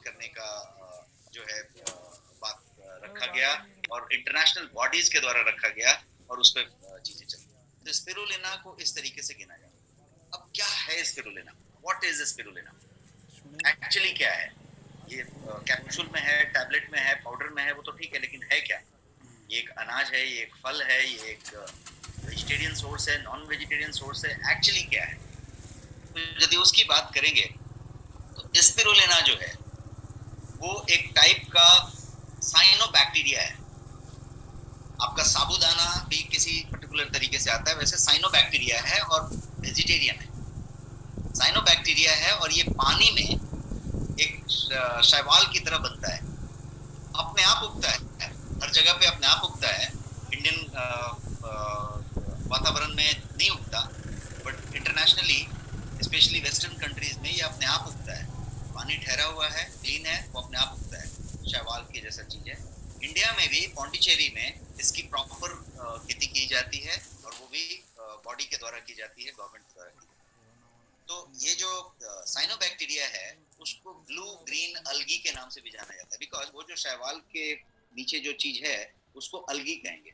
करने का जो है बात रखा गया और इंटरनेशनल बॉडीज के द्वारा रखा गया और उस पर चीजें चली। तो स्पिरुलिना को इस तरीके से गिना जाता। अब क्या है spirulina? What is spirulina? Actually क्या है? ये कैप्सूल में है, टैबलेट में है, पाउडर में है, वो तो ठीक है, लेकिन है क्या? ये एक अनाज है, ये एक फल है, ये एक वेजिटेरियन सोर्स है, नॉन वेजिटेरियन सोर्स है, एक्चुअली क्या है? तो यदि उसकी बात करेंगे तो स्पिरुलिना जो है वो एक टाइप का साइनोबैक्टीरिया है। आपका साबूदाना भी किसी पर्टिकुलर तरीके से आता है, वैसे साइनोबैक्टीरिया है और वेजिटेरियन है। साइनोबैक्टीरिया है और ये पानी में एक शैवाल की तरह बनता है, अपने आप उगता है, हर जगह पे अपने आप उगता है। इंडियन वातावरण में नहीं उगता, but internationally specially western countries में ये अपने आप उगता है। पानी ठहरा हुआ है, क्लीन है, वो अपने आप उगता है, शैवाल की जैसा चीज है। इंडिया में भी पौंडीचेरी में इसकी प्रॉपर खेती की जाती है और वो भी बॉडी के द्वारा की जाती है, गवर्नमेंट द्वारा की। तो ये जो साइनोबैक्टीरिया है उसको ब्लू ग्रीन अल्गी के नाम से भी जाना जाता है, बिकॉज वो जो शैवाल के नीचे जो चीज है उसको अल्गी कहेंगे।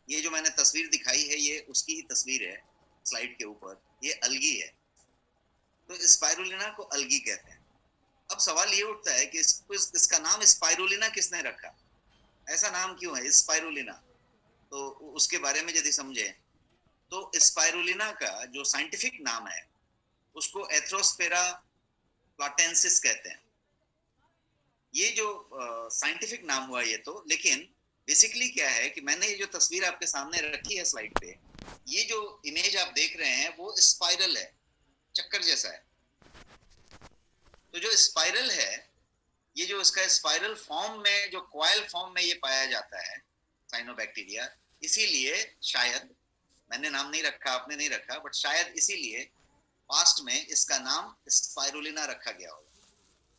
ये जो मैंने तस्वीर दिखाई है ये उसकी ही तस्वीर है स्लाइड के ऊपर, ये अल्गी है। तो स्पाइरुलिना को अल्गी कहते हैं। अब सवाल ये उठता है कि इसका नाम स्पाइरुलिना किसने रखा? ऐसा नाम क्यों है स्पाइरुलिना? तो उसके बारे में यदि समझे तो स्पाइरुलिना का जो साइंटिफिक नाम है उसको एथ्रोस्पेरा प्लाटेंसिस कहते हैं। ये जो साइंटिफिक नाम हुआ ये तो, लेकिन बेसिकली क्या है कि मैंने ये जो तस्वीर आपके सामने रखी है स्लाइड पे, ये जो इमेज आप देख रहे हैं वो स्पाइरल है, चक्कर जैसा है। तो जो स्पाइरल है, ये जो इसका स्पाइरल फॉर्म में, जो कॉइल फॉर्म में ये पाया जाता है साइनोबैक्टीरिया, इसीलिए शायद, मैंने नाम नहीं रखा, आपने नहीं रखा, बट शायद इसीलिए पास्ट में इसका नाम स्पाइरुलिना रखा गया होगा,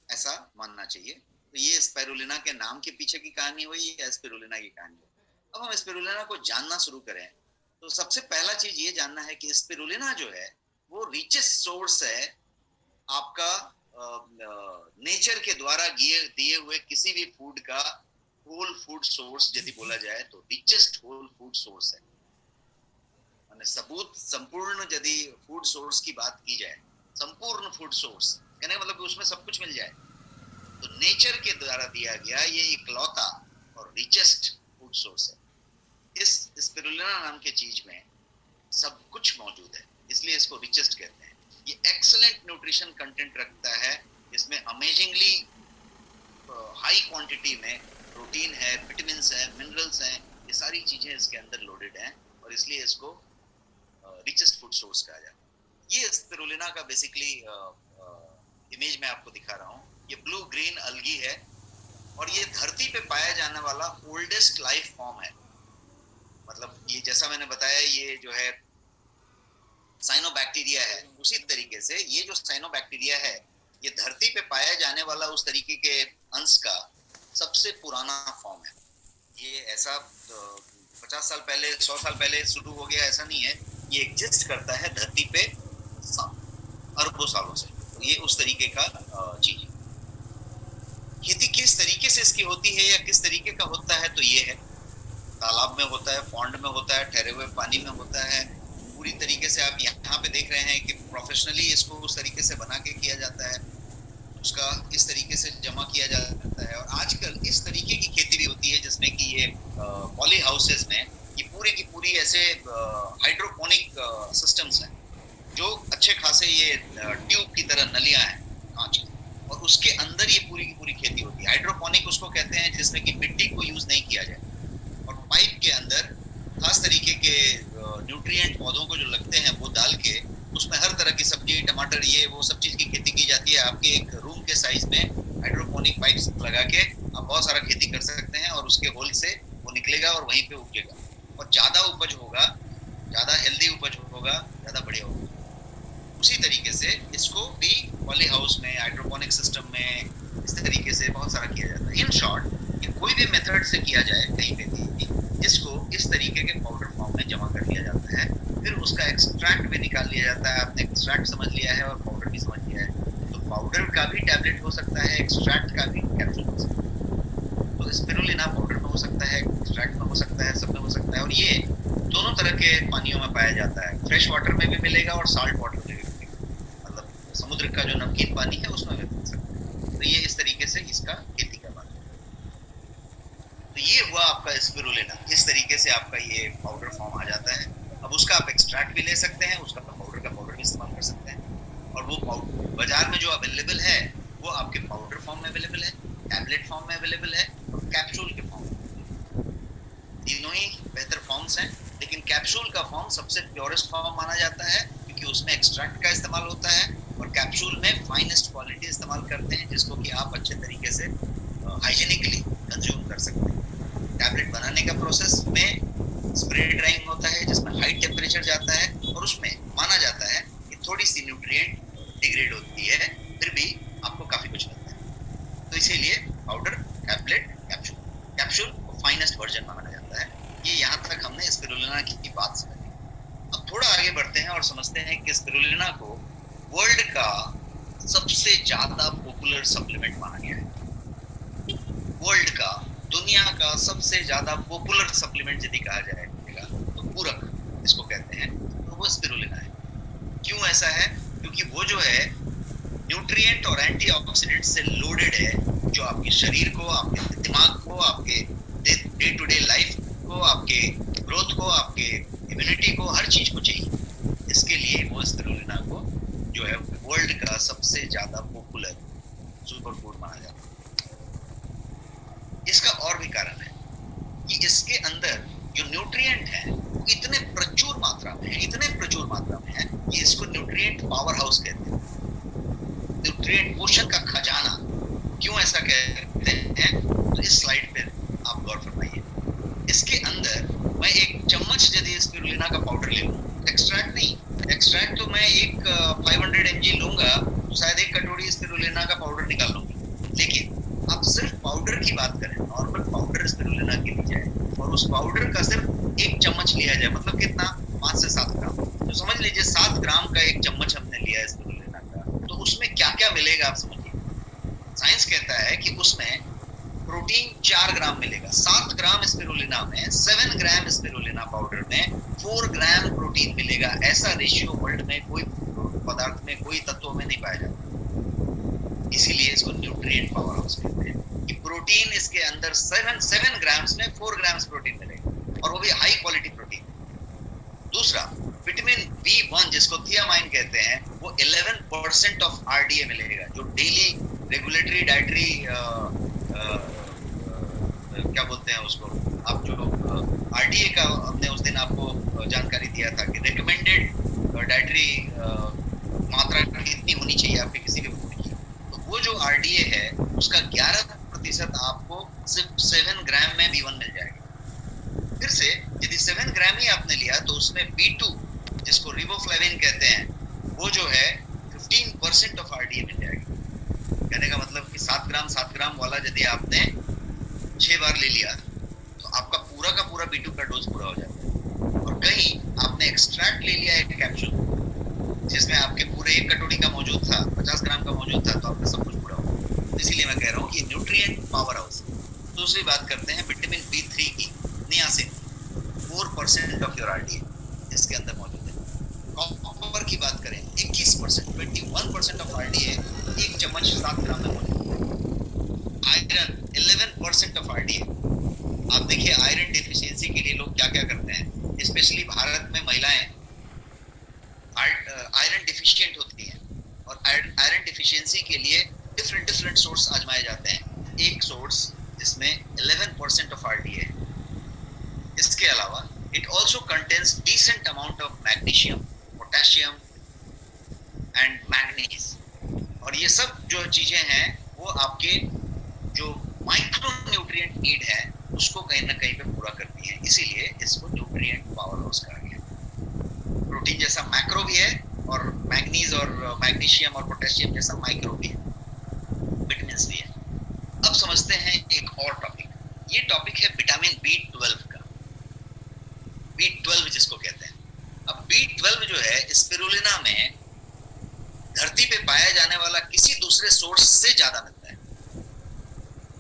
ऐसा मानना चाहिए। तो ये स्पाइरुलिना के नाम के पीछे की कहानी हुई या स्पिरुलिना की कहानी हुई। अब हम स्पिरुलिना को जानना शुरू करें तो सबसे पहला चीज ये जानना है कि स्पिरुलिना जो है वो रिचेस्ट सोर्स है आपका नेचर के द्वारा दिए हुए किसी भी फूड का होल फूड सोर्स यदि बोला जाए तो रिचेस्ट होल फूड सोर्स है। माने सबूत संपूर्ण यदि फूड सोर्स की बात की जाए, संपूर्ण फूड सोर्स कहने मतलब उसमें सब कुछ मिल जाए, तो नेचर के द्वारा दिया गया ये इकलौता और रिचेस्ट फूड सोर्स है। इस स्पिरुलिना नाम के चीज में सब कुछ मौजूद है, इसलिए इसको रिचेस्ट कहते हैं। ये एक्सीलेंट न्यूट्रिशन कंटेंट रखता है, इसमें अमेजिंगली हाई क्वांटिटी में प्रोटीन है, विटामिन्स है, मिनरल्स हैं, ये सारी चीजें इसके अंदर लोडेड हैं और इसलिए इसको रिचेस्ट फूड सोर्स कहा जाता है। ये स्पिरुलिना का बेसिकली इमेज मैं आपको दिखा रहा हूँ। ये ब्लू ग्रीन अल्गी है और ये धरती पे पाया जाने वाला ओल्डेस्ट लाइफ फॉर्म है। मतलब ये जैसा मैंने बताया ये जो है साइनोबैक्टीरिया है, उसी तरीके से ये जो साइनोबैक्टीरिया है ये धरती पे पाया जाने वाला उस तरीके के अंश का सबसे पुराना फॉर्म है। ये ऐसा 50 साल पहले, 100 साल पहले शुरू हो गया ऐसा नहीं है, ये एग्जिस्ट करता है धरती पे अरबों सालों से। तो ये उस तरीके का चीज है। खेती किस तरीके से इसकी होती है या किस तरीके का होता है, तो ये है तालाब में होता है, पॉन्ड में होता है, ठहरे हुए पानी में होता है। पूरी तरीके से आप यहाँ पे देख रहे हैं कि प्रोफेशनली इसको उस तरीके से बना के किया जाता है, उसका इस तरीके से जमा किया जाता है। और आजकल इस तरीके की खेती भी होती है जिसमें कि ये पॉली हाउसेस में ये पूरी की पूरी ऐसे हाइड्रोपोनिक सिस्टम्स हैं जो अच्छे खासे ये ट्यूब की तरह नलियां हैं कांच की, और उसके अंदर ये पूरी की पूरी खेती होती है। हाइड्रोपोनिक उसको कहते हैं जिसमें कि मिट्टी को यूज नहीं किया जाए और पाइप के अंदर खास तरीके के न्यूट्रिएंट पौधों को जो लगते हैं वो डाल के उसमें हर तरह की सब्जी, टमाटर, ये वो सब चीज की खेती की जाती है। आपके एक रूम के साइज में हाइड्रोपोनिक पाइप्स लगा के आप बहुत सारा खेती कर सकते हैं और उसके होल से वो निकलेगा और वहीं पे उगेगा और ज्यादा उपज होगा, ज्यादा हेल्दी उपज होगा, ज्यादा बढ़िया होगा। उसी तरीके से इसको भी पॉली हाउस में, हाइड्रोपोनिक सिस्टम में इस तरीके से बहुत सारा किया जाता है। इन शॉर्ट ये कोई भी मेथड से किया जाए कहीं पे भी, जिसको इस तरीके के पाउडर फॉर्म में जमा कर लिया जाता है, फिर उसका एक्सट्रैक्ट भी निकाल लिया जाता है। आपने एक्सट्रैक्ट समझ लिया है और पाउडर भी समझ लिया है, तो पाउडर का भी टैबलेट हो सकता है, एक्सट्रैक्ट का भी कैप्सूल हो सकता है। तो स्पिरुलिना पाउडर में हो सकता है, एक्सट्रैक्ट में हो सकता है, सब में हो सकता है, और ये दोनों तरह के पानियों में पाया जाता है। फ्रेश वाटर में भी मिलेगा और साल्ट वाटर में भी मिलेगा, मतलब समुद्र का जो नमकीन पानी है उसमें भी मिल सकता है। तो ये इस तरीके से इसका खेती का बात है। तो ये हुआ आपका स्पिरुलिना, इस तरीके से आपका ये पाउडर फॉर्म आ जाता है। अब उसका आप एक्सट्रैक्ट भी ले सकते हैं, उसका पाउडर का पाउडर भी इस्तेमाल कर सकते हैं, और वो पाउडर बाजार में जो अवेलेबल है वो आपके पाउडर फॉर्म में अवेलेबल है, टैबलेट फॉर्म में अवेलेबल है, और कैप्सूल के फॉर्म में। तीनों ही बेहतर फॉर्म्स हैं, लेकिन कैप्सूल का फॉर्म सबसे प्योरेस्ट फॉर्म माना जाता है, क्योंकि उसमें एक्सट्रैक्ट का इस्तेमाल होता है, और कैप्सूल में फाइनेस्ट क्वालिटी इस्तेमाल करते हैं, जिसको कि आप अच्छे तरीके से हाइजीनिकली कंज्यूम कर सकते हैं। टैबलेट बनाने का प्रोसेस में स्प्रे ड्राइंग होता है, जिसमें हाई टेम्परेचर जाता है, और उसमें माना जाता है कि थोड़ी सी न्यूट्रिएंट डिग्रेड होती है, फिर भी आपको काफी कुछ मिलता है। तो इसीलिए पाउडर, टैबलेट, कैप्सूल, कैप्सूल को फाइनेस्ट वर्जन माना जाता है। ये यहाँ तक हमने स्पिरुलिना की बात समझी। अब थोड़ा आगे बढ़ते हैं और समझते हैं कि स्पिरुलिना को वर्ल्ड का सबसे ज्यादा पॉपुलर सप्लीमेंट माना गया है। वर्ल्ड का, दुनिया का सबसे ज्यादा पॉपुलर सप्लीमेंट यदि कहा जाएगा तो पूरक इसको कहते हैं, तो वो स्पिरुलिना है। क्यों ऐसा है? क्योंकि वो जो है न्यूट्रिएंट और एंटीऑक्सीडेंट से लोडेड है, जो आपके शरीर को, आपके दिमाग को, आपके डे टू डे लाइफ को, आपके ग्रोथ को, आपके इम्यूनिटी को, हर चीज को चाहिए। इसके लिए वो स्पिरुलिना को जो है वर्ल्ड का सबसे ज्यादा पॉपुलर सुपर फूड माना जाता है। इसका और भी कारण है कि इसके अंदर जो न्यूट्रिएंट है वो इतने प्रचुर मात्रा में है, इतने प्रचुर मात्रा में है कि इसको न्यूट्रिएंट पावर हाउस कहते हैं, न्यूट्रिएंट पोषण का खजाना। क्यों ऐसा कहते हैं? तो इस स्लाइड पे आप गौर फरमाइए। इसके अंदर मैं एक चम्मच यदि स्पिरुलिना का पाउडर ले लूं, एक्सट्रैक्ट नहीं, एक्सट्रैक्ट तो मैं एक 500 mg लूंगा तो शायद एक कटोरी स्पिरुलिना का पाउडर निकाल लूंगी, लेकिन आप सिर्फ पाउडर की बात करें, नॉर्मल पाउडर स्पिरुलिना की ली जाए और उस पाउडर का सिर्फ एक चम्मच लिया जाए, मतलब कितना, 5 से 7 ग्राम, तो समझ लीजिए 7 ग्राम का एक चम्मच हमने लिया है स्पिरुलिना का, तो उसमें क्या क्या मिलेगा आप समझिए। साइंस कहता है कि उसमें प्रोटीन 4 ग्राम मिलेगा। 7 ग्राम स्पिरुलिना में, 7 ग्राम स्पिरुलिना पाउडर में 4 ग्राम प्रोटीन मिलेगा। ऐसा रेशियो वर्ल्ड में कोई पदार्थ में, कोई तत्व में नहीं पाया जाता। इसीलिए इसको न्यूट्रिएंट पावर हाउस कहते हैं कि प्रोटीन इसके अंदर 7 ग्राम्स में 4 ग्राम्स प्रोटीन मिलेगा, और वो भी हाई क्वालिटी प्रोटीन। दूसरा, विटामिन B1 जिसको थियामाइन कहते हैं, वो 11% ऑफ RDA मिलेगा, जो डेली रेगुलेटरी डाइटरी क्या बोलते हैं उसको, आप जो RDA का हमने उस दिन आपको जानकारी दिया था कि रिकमेंडेड डाइटरी मात्रा कितनी होनी चाहिए आपके किसी भी फूड की, तो वो जो RDA है उसका 11% आपको सिर्फ 7 ग्राम में B1 मिल जाएगा। फिर से यदि 7 ग्राम ही आपने लिया तो उसमें B2 जिसको रिबोफ्लेविन कहते हैं, वो जो है 15% ऑफ RDA मिल जाएगा। कहने का मतलब कि 7 ग्राम वाला यदि आपने 6 बार ले लिया तो आपका पूरा का पूरा B2 का डोज पूरा हो जाता है। और कहीं आपने एक्सट्रैक्ट ले लिया एक कैप्सूल जिसमें आपके पूरे 1 कटोरी का मौजूद था, 50 ग्राम का मौजूद था, तो आपका सब कुछ पूरा होगा। तो इसीलिए मैं कह रहा हूँ कि न्यूट्रिएंट पावर हाउस। दूसरी बात करते हैं विटामिन B3 की, नियासिन 4% ऑफ योर RDA इसके अंदर मौजूद है। कॉपर की बात करें 21%, 21% ऑफ RDA एक चम्मच 7 ग्राम में मौजूद है। Iron 11% of RDA। आप देखिए आयरन डिफिशियंसी के लिए लोग क्या क्या करते हैं, स्पेशली भारत में महिलाएं आयरन डिफिशिएंट होती हैं, और आयरन डिफिशियंसी के लिए डिफरेंट सोर्स आजमाए जाते हैं। एक सोर्स जिसमें 11% ऑफ RDA है। इसके अलावा it also contains decent amount of magnesium, potassium and manganese, और ये सब जो चीजें हैं वो आपके जो माइक्रो न्यूट्रिएंट नीड है उसको कहीं ना कहीं पे पूरा करती है। इसीलिए इसको न्यूट्रिएंट पावर हाउस कहा गया। प्रोटीन जैसा मैक्रो भी है, और मैग्नीज और मैग्नीशियम और पोटेशियम जैसा माइक्रो भी है, विटामिन भी है। अब समझते हैं एक और टॉपिक। ये टॉपिक है विटामिन B12 का, B12 जिसको कहते हैं। अब B12 जो है स्पिरुलिना में धरती पे पाया जाने वाला किसी दूसरे सोर्स से ज्यादा मिलता है।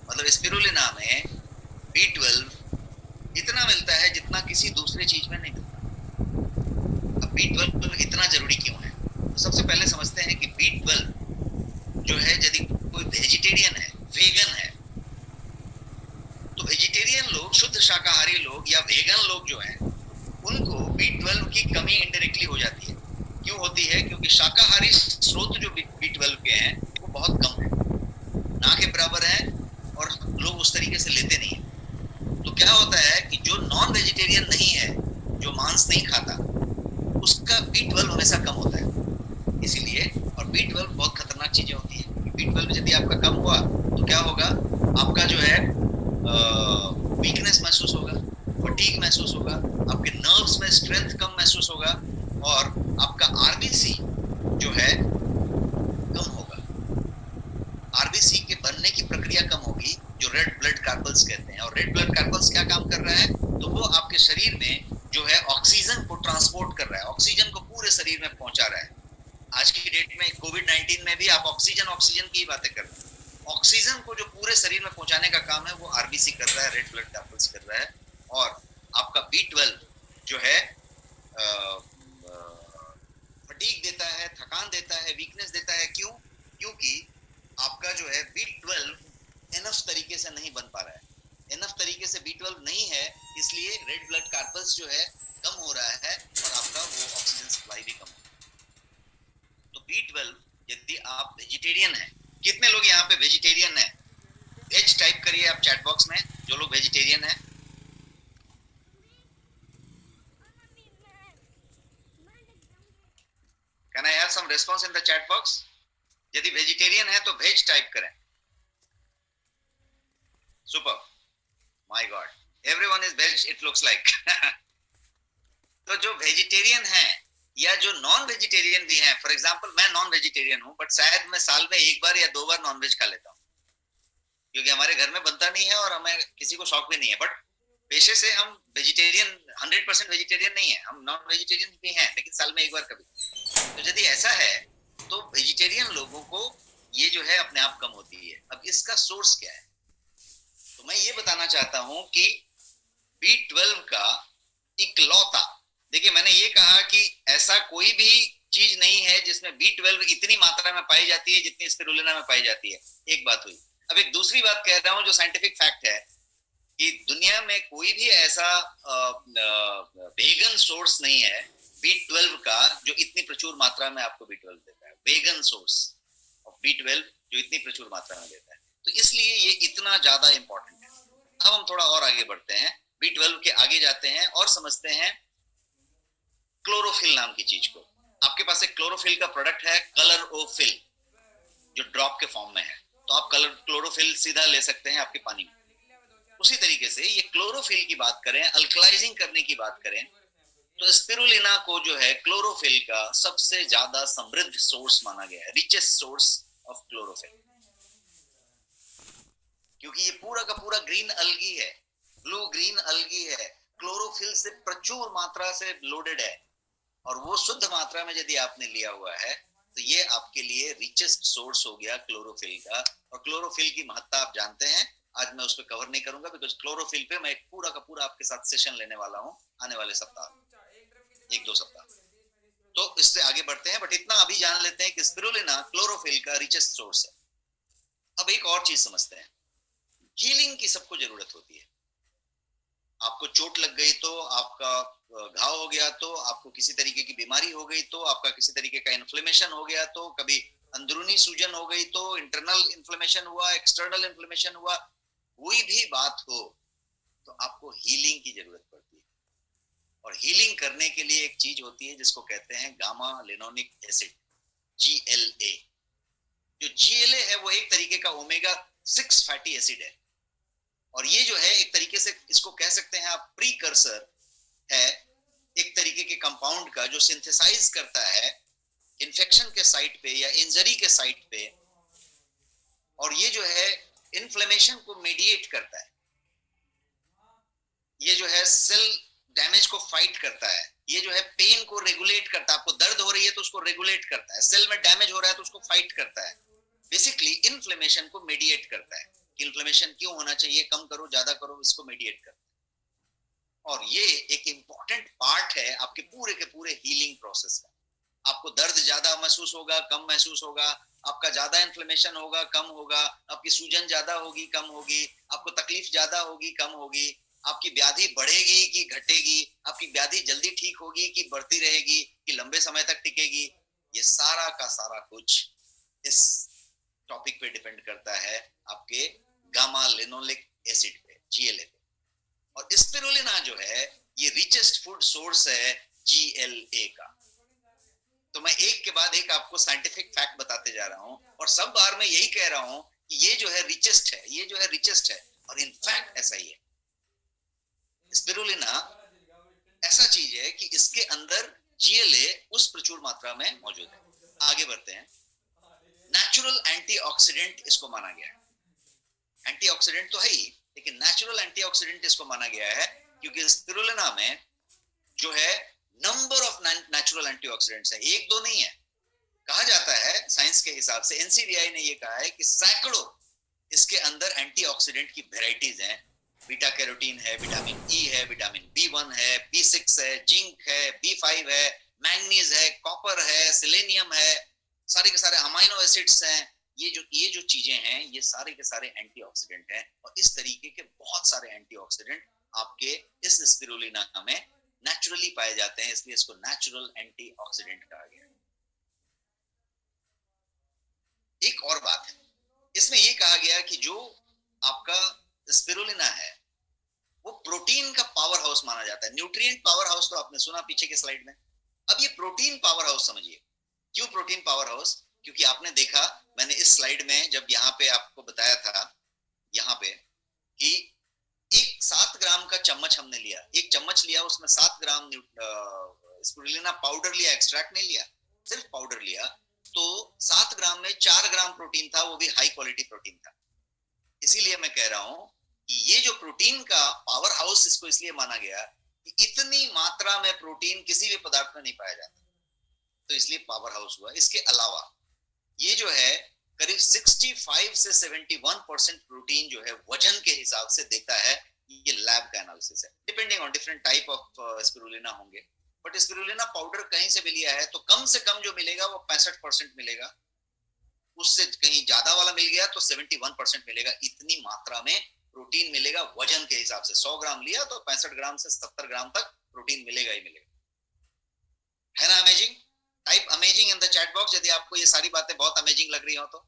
मतलब स्पिरुलिना में B12 इतना मिलता है जितना किसी दूसरे चीज में नहीं मिलता। अब B12 इतना जरूरी क्यों है? तो सबसे पहले समझते हैं कि B12 जो है, यदि कोई वेजिटेरियन है, वेगन है, तो वेजिटेरियन लोग, शुद्ध शाकाहारी लोग या वेगन लोग जो हैं, उनको B12 की कमी इनडायरेक्टली हो जाती है। क्यों होती है? क्योंकि शाकाहारी स्रोत जो B12 के हैं वो बहुत कम है, ना के बराबर है, और लोग उस तरीके से लेते नहीं है। तो क्या होता है कि जो नॉन वेजिटेरियन नहीं है, जो मांस नहीं खाता, उसका B12 हमेशा कम होता है। इसीलिए, और B12 बहुत खतरनाक चीजें होती है। B12 यदि आपका कम हुआ तो क्या होगा? आपका जो है वीकनेस महसूस होगा, फटीग महसूस होगा, आपके नर्व्स में स्ट्रेंथ कम महसूस होगा, और आपका आरबीसी जो है कम होगा। आरबीसी के बनने की प्रक्रिया कम होगी, जो रेड ब्लड कार्पल्स कहते हैं। और रेड ब्लड कार्पल्स क्या काम कर रहा है? तो वो आपके शरीर में जो है ऑक्सीजन को ट्रांसपोर्ट कर रहा है, ऑक्सीजन को पूरे शरीर में पहुंचा रहा है। आज की डेट में कोविड-19 में भी आप ऑक्सीजन की बातें कर रहे हैं। ऑक्सीजन को जो पूरे शरीर में पहुंचाने का काम है वो आरबीसी कर रहा है, रेड ब्लड कार्पल्स कर रहा है। और आपका B12 जो है फटीग देता है, थकान देता है, वीकनेस देता है। क्यों? क्योंकि आपका जो है B12 इनफ तरीके से नहीं बन पा रहा है। इनफ तरीके से B12 नहीं है, इसलिए रेड ब्लड कार्पल्स जो है कम हो रहा है, और आपका वो ऑक्सीजन सप्लाई भी कम हो रहा है। तो B12, यदि आप वेजिटेरियन हैं, कितने लोग यहाँ पे वेजिटेरियन हैं? वेज टाइप करिए आप चैट बॉक्स में, जो लोग वेजिटेरियन हैं। Can I have some response in the chat box? यदि वेजिटेरियन है तो वेज टाइप करें। Super, my god, everyone is veg it looks like. तो जो वेजिटेरियन है या जो नॉन वेजिटेरियन भी हैं, फॉर एग्जांपल मैं नॉन वेजिटेरियन हूं, बट शायद मैं साल में एक बार या दो बार नॉन वेज खा लेता हूं, क्योंकि हमारे घर में बनता नहीं है और हमें किसी को शौक भी नहीं है। बट पेशे से हम वेजिटेरियन 100% वेजिटेरियन नहीं है, हम नॉन वेजिटेरियन भी हैं, लेकिन साल में एक बार कभी। तो यदि ऐसा है तो वेजिटेरियन लोगों को ये जो है अपने आप कम होती है। अब इसका सोर्स क्या है? तो मैं ये बताना चाहता हूं कि B12 का इकलौता, देखिए मैंने ये कहा कि ऐसा कोई भी चीज नहीं है जिसमें B12 इतनी मात्रा में पाई जाती है जितनी स्पिरुलिना में पाई जाती है। एक बात हुई। अब एक दूसरी बात कह रहा हूं जो साइंटिफिक फैक्ट है, कि दुनिया में कोई भी ऐसा वेगन सोर्स नहीं है B12 का जो इतनी प्रचुर मात्रा में आपको B12 देता है। वेगन सोर्स ऑफ B12 जो इतनी प्रचुर मात्रा में देता है, तो इसलिए ये इतना ज्यादा इंपॉर्टेंट है। अब हम थोड़ा और आगे बढ़ते हैं, B12 के आगे जाते हैं और समझते हैं क्लोरोफिल नाम की चीज को। आपके पास एक क्लोरोफिल का प्रोडक्ट है, कलरोफिल, जो ड्रॉप के फॉर्म में है। तो आप क्लोरोफिल सीधा ले सकते हैं आपके पानी में। उसी तरीके से ये क्लोरोफिल की बात करें, अल्कलाइजिंग करने की बात करें, तो स्पिरुलिना को जो है क्लोरोफिल का सबसे ज्यादा समृद्ध सोर्स माना गया है, रिचेस्ट सोर्स ऑफ क्लोरोफिल। क्योंकि ये पूरा का पूरा ग्रीन अलगी है, ब्लू ग्रीन अलगी है, क्लोरोफिल से प्रचुर मात्रा से लोडेड है, और वो शुद्ध मात्रा में यदि आपने लिया हुआ है तो ये आपके लिए रिचेस्ट सोर्स हो गया क्लोरोफिल का। और क्लोरोफिल की महत्ता आप जानते हैं, आज मैं उस पर कवर नहीं करूंगा, बिकॉज क्लोरोफिल पे मैं एक पूरा का पूरा आपके साथ सेशन लेने वाला हूं आने वाले सप्ताह, एक दो सप्ताह। तो इससे आगे बढ़ते हैं, बट इतना अभी जान लेते हैं कि स्पिरुलिना क्लोरोफिल का रिचेस्ट सोर्स है। अब एक और चीज समझते हैं, हीलिंग की सबको जरूरत होती है। आपको चोट लग गई तो, आपका घाव हो गया तो, आपको किसी तरीके की बीमारी हो गई तो, आपका किसी तरीके का इन्फ्लेमेशन हो गया तो, कभी अंदरूनी सूजन हो गई तो, इंटरनल इन्फ्लेमेशन हुआ, एक्सटर्नल इन्फ्लेमेशन हुआ, कोई भी बात हो तो आपको हीलिंग की जरूरत पड़ती है। और हीलिंग करने के लिए एक चीज होती है जिसको कहते हैं गामा लेनोनिक एसिड, GLA। जो GLA है वो एक तरीके का ओमेगा 6 फैटी एसिड है, और ये जो है एक तरीके से इसको कह सकते हैं आप प्रीकर्सर है एक तरीके के कंपाउंड का, जो सिंथेसाइज करता है इन्फेक्शन के साइट पे या इंजरी के साइट पे, और ये जो है इन्फ्लेमेशन को मीडिएट करता है, ये जो है सेल डैमेज को फाइट करता है, ये जो है पेन को रेगुलेट करता है, आपको दर्द हो रही है तो उसको रेगुलेट करता है, सेल में डैमेज हो रहा है तो उसको फाइट करता है, बेसिकली इन्फ्लेमेशन को मीडिएट करता है कि इन्फ्लेमेशन क्यों होना चाहिए, कम करो ज्यादा करो, इसको मीडिएट करता है। और ये एक इंपॉर्टेंट पार्ट है आपके पूरे के पूरे हीलिंग प्रोसेस का। आपको दर्द ज्यादा महसूस होगा, कम महसूस होगा, आपका ज्यादा इन्फ्लेमेशन होगा, कम होगा, आपकी सूजन ज्यादा होगी, कम होगी, आपको तकलीफ ज्यादा होगी, कम होगी, आपकी व्याधि बढ़ेगी कि घटेगी, आपकी व्याधि जल्दी ठीक होगी कि बढ़ती रहेगी कि लंबे समय तक टिकेगी, ये सारा का सारा कुछ इस टॉपिक पे डिपेंड करता है, आपके गामा लिनोलिक एसिड पे, जीएलए पे। और स्पिरुलिना जो है ये रिचेस्ट फूड सोर्स है जीएलए का। तो मैं एक के बाद एक आपको साइंटिफिक फैक्ट बताते जा रहा हूं और सब बार मैं यही कह रहा हूं कि ये जो है रिचेस्ट है, ये जो है रिचेस्ट है, और इनफैक्ट ऐसा ही है। स्पिरुलिना ऐसा चीज है कि इसके अंदर जीएलए उस प्रचुर मात्रा में मौजूद है। आगे बढ़ते हैं। नेचुरल एंटीऑक्सीडेंट इसको माना गया है। एंटीऑक्सीडेंट तो है ही, लेकिन नेचुरल एंटीऑक्सीडेंट इसको माना गया है क्योंकि स्पिरुलिना में जो है नंबर ऑफ नेचुरल एंटीऑक्सीडेंट्स है, एक दो नहीं है। कहा जाता है साइंस के हिसाब से, एनसीबीआई ने ये कहा है कि सैकड़ों इसके अंदर एंटीऑक्सीडेंट की वेराइटीज हैं। बीटा कैरोटीन है, विटामिन ई है, विटामिन बी1 है, बी6 है, जिंक है, बी5 है, मैंगनीज है, कॉपर है, सेलेनियम है, सारे के सारे अमाइनो एसिड्स हैं। ये जो चीजें हैं ये सारे के सारे एंटीऑक्सीडेंट हैं, और इस तरीके के बहुत सारे एंटीऑक्सीडेंट आपके इस स्पिरुलिना में नेचुरली पाए जाते हैं, इसलिए इसको नेचुरल एंटीऑक्सीडेंट कहा गया है। एक और बात है, इसमें यह कहा गया कि जो आपका स्पिरुलिना है वो प्रोटीन का पावर हाउस माना जाता है। न्यूट्रिएंट पावर हाउस तो आपने सुना पीछे के स्लाइड में, अब ये प्रोटीन पावर हाउस समझिए। क्यों प्रोटीन पावर हाउस? क्योंकि आपने देखा, मैंने इस स्लाइड में जब यहाँ पे आपको बताया था, यहाँ पे कि एक 7 ग्राम का चम्मच हमने लिया, एक चम्मच लिया, उसमें 7 ग्राम स्पिरुलिना पाउडर लिया, एक्सट्रैक्ट नहीं लिया, सिर्फ पाउडर लिया, तो 7 ग्राम में 4 ग्राम प्रोटीन था, वो भी हाई क्वालिटी प्रोटीन था। इसीलिए मैं कह रहा हूं कि ये जो प्रोटीन का पावर हाउस, इसको इसलिए माना गया कि इतनी मात्रा में प्रोटीन किसी भी पदार्थ में नहीं पाया जाता, तो इसलिए पावर हाउस हुआ। इसके अलावा ये जो है करीब 65 से 71% प्रोटीन जो है वजन के हिसाब से देता है। ये लैब का एनालिसिस है, depending on different type of spirulina होंगे, बट स्पिरुलिना पाउडर कहीं से भी लिया है तो कम से कम जो मिलेगा वो 65% मिलेगा, उससे कहीं ज्यादा वाला मिल गया तो 71% मिलेगा। इतनी मात्रा में प्रोटीन मिलेगा वजन के हिसाब से। 100 ग्राम लिया तो 65 ग्राम से 70 ग्राम तक प्रोटीन मिलेगा ही मिलेगा। है ना amazing? Type amazing in the chat box यदि आपको ये सारी बातें बहुत अमेजिंग लग रही हो तो।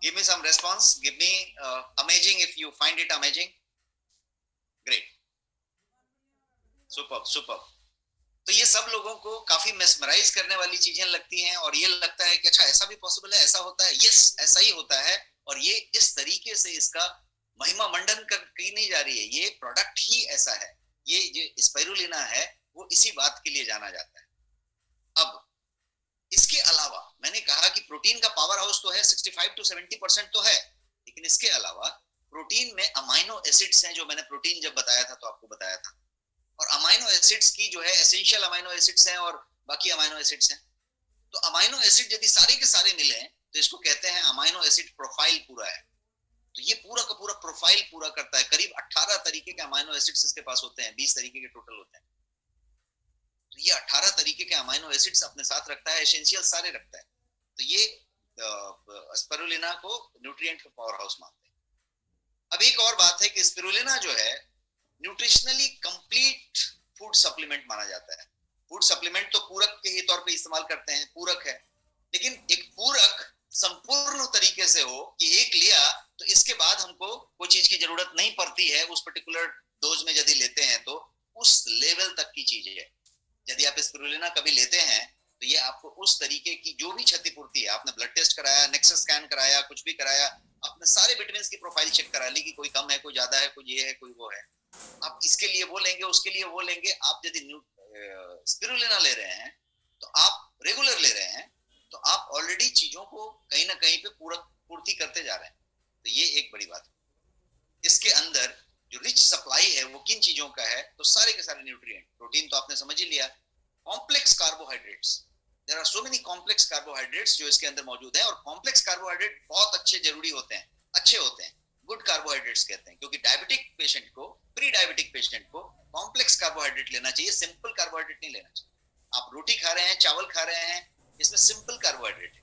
Give me some response. Give me amazing if you find it amazing. Great. Superb, superb. तो ये सब लोगों को काफी मेस्मराइज करने वाली चीजें लगती हैं, और ये लगता है कि अच्छा ऐसा भी पॉसिबल है, ऐसा होता है। यस, ऐसा ही होता है, और ये इस तरीके से इसका महिमा मंडन की नहीं जा रही है, ये प्रोडक्ट ही ऐसा है। ये जो स्पिरुलिना है वो इसी बात के लिए जाना जाता है। अब इसके अलावा मैंने कहा कि प्रोटीन का पावर हाउस तो है, 65 to 70% तो है, लेकिन इसके अलावा प्रोटीन में अमाइनो एसिड्स हैं, जो मैंने प्रोटीन जब बताया था तो आपको बताया था। और अमाइनो एसिड्स की जो है एसेंशियल अमाइनो एसिड्स हैं और बाकी अमाइनो एसिड्स हैं। तो अमाइनो एसिड यदि सारे के सारे मिले तो इसको कहते हैं अमाइनो एसिड प्रोफाइल पूरा है। तो ये पूरा का पूरा प्रोफाइल पूरा करता है। करीब 18 तरीके के अमाइनो एसिड्स इसके पास होते हैं, 20 तरीके के टोटल होते हैं। तो ये 18 तरीके के अमाइनो एसिड्स अपने साथ रखता है, एसेंशियल सारे रखता है। तो ये स्पिरुलिना को न्यूट्रिएंट का पावर हाउस मानते हैं। अब एक और बात है कि स्पिरुलिना जो है न्यूट्रिशनली कंप्लीट फूड सप्लीमेंट माना जाता है। फूड सप्लीमेंट तो पूरक के ही तौर पे इस्तेमाल करते हैं, पूरक है, लेकिन एक पूरक संपूर्ण तरीके से हो कि एक लिया तो इसके बाद हमको कोई चीज की जरूरत नहीं पड़ती है, उस पर्टिकुलर डोज में यदि लेते हैं तो उस लेवल तक की चीज है। यदि आप स्पिरुलिना कभी लेते हैं तो ये आपको उस तरीके की जो भी क्षतिपूर्ति है, आपने ब्लड टेस्ट कराया, नेक्सस स्कैन कराया, कुछ भी कराया, आपने सारे विटामिन्स की प्रोफाइल चेक करा ली कि कोई कम है, कोई ज्यादा है, कोई ये है, कोई वो है, आप इसके लिए वो लेंगे, उसके लिए वो लेंगे। आप यदि स्पिरुलिना ले रहे हैं तो आप रेगुलर ले रहे हैं, तो आप ऑलरेडी चीजों को कहीं ना कहीं पे पूरा पूर्ति करते जा रहे हैं। तो ये एक बड़ी बात है। इसके अंदर जो रिच सप्लाई है वो किन चीजों का है, तो सारे के सारे न्यूट्रिएंट, प्रोटीन तो आपने समझ ही लिया, complex carbohydrates, there are so many complex carbohydrates जो इसके अंदर मौजूद है, और कॉम्प्लेक्स कार्बोहाइड्रेट बहुत अच्छे जरूरी होते हैं, अच्छे होते हैं, गुड कार्बोहाइड्रेट्स कहते हैं, क्योंकि डायबिटिक पेशेंट को, प्री डायबिटिक पेशेंट को कॉम्प्लेक्स कार्बोहाइड्रेट लेना चाहिए, सिंपल कार्बोहाइड्रेट नहीं लेना चाहिए। आप रोटी खा रहे हैं, चावल खा रहे हैं, इसमें सिंपल कार्बोहाइड्रेट है।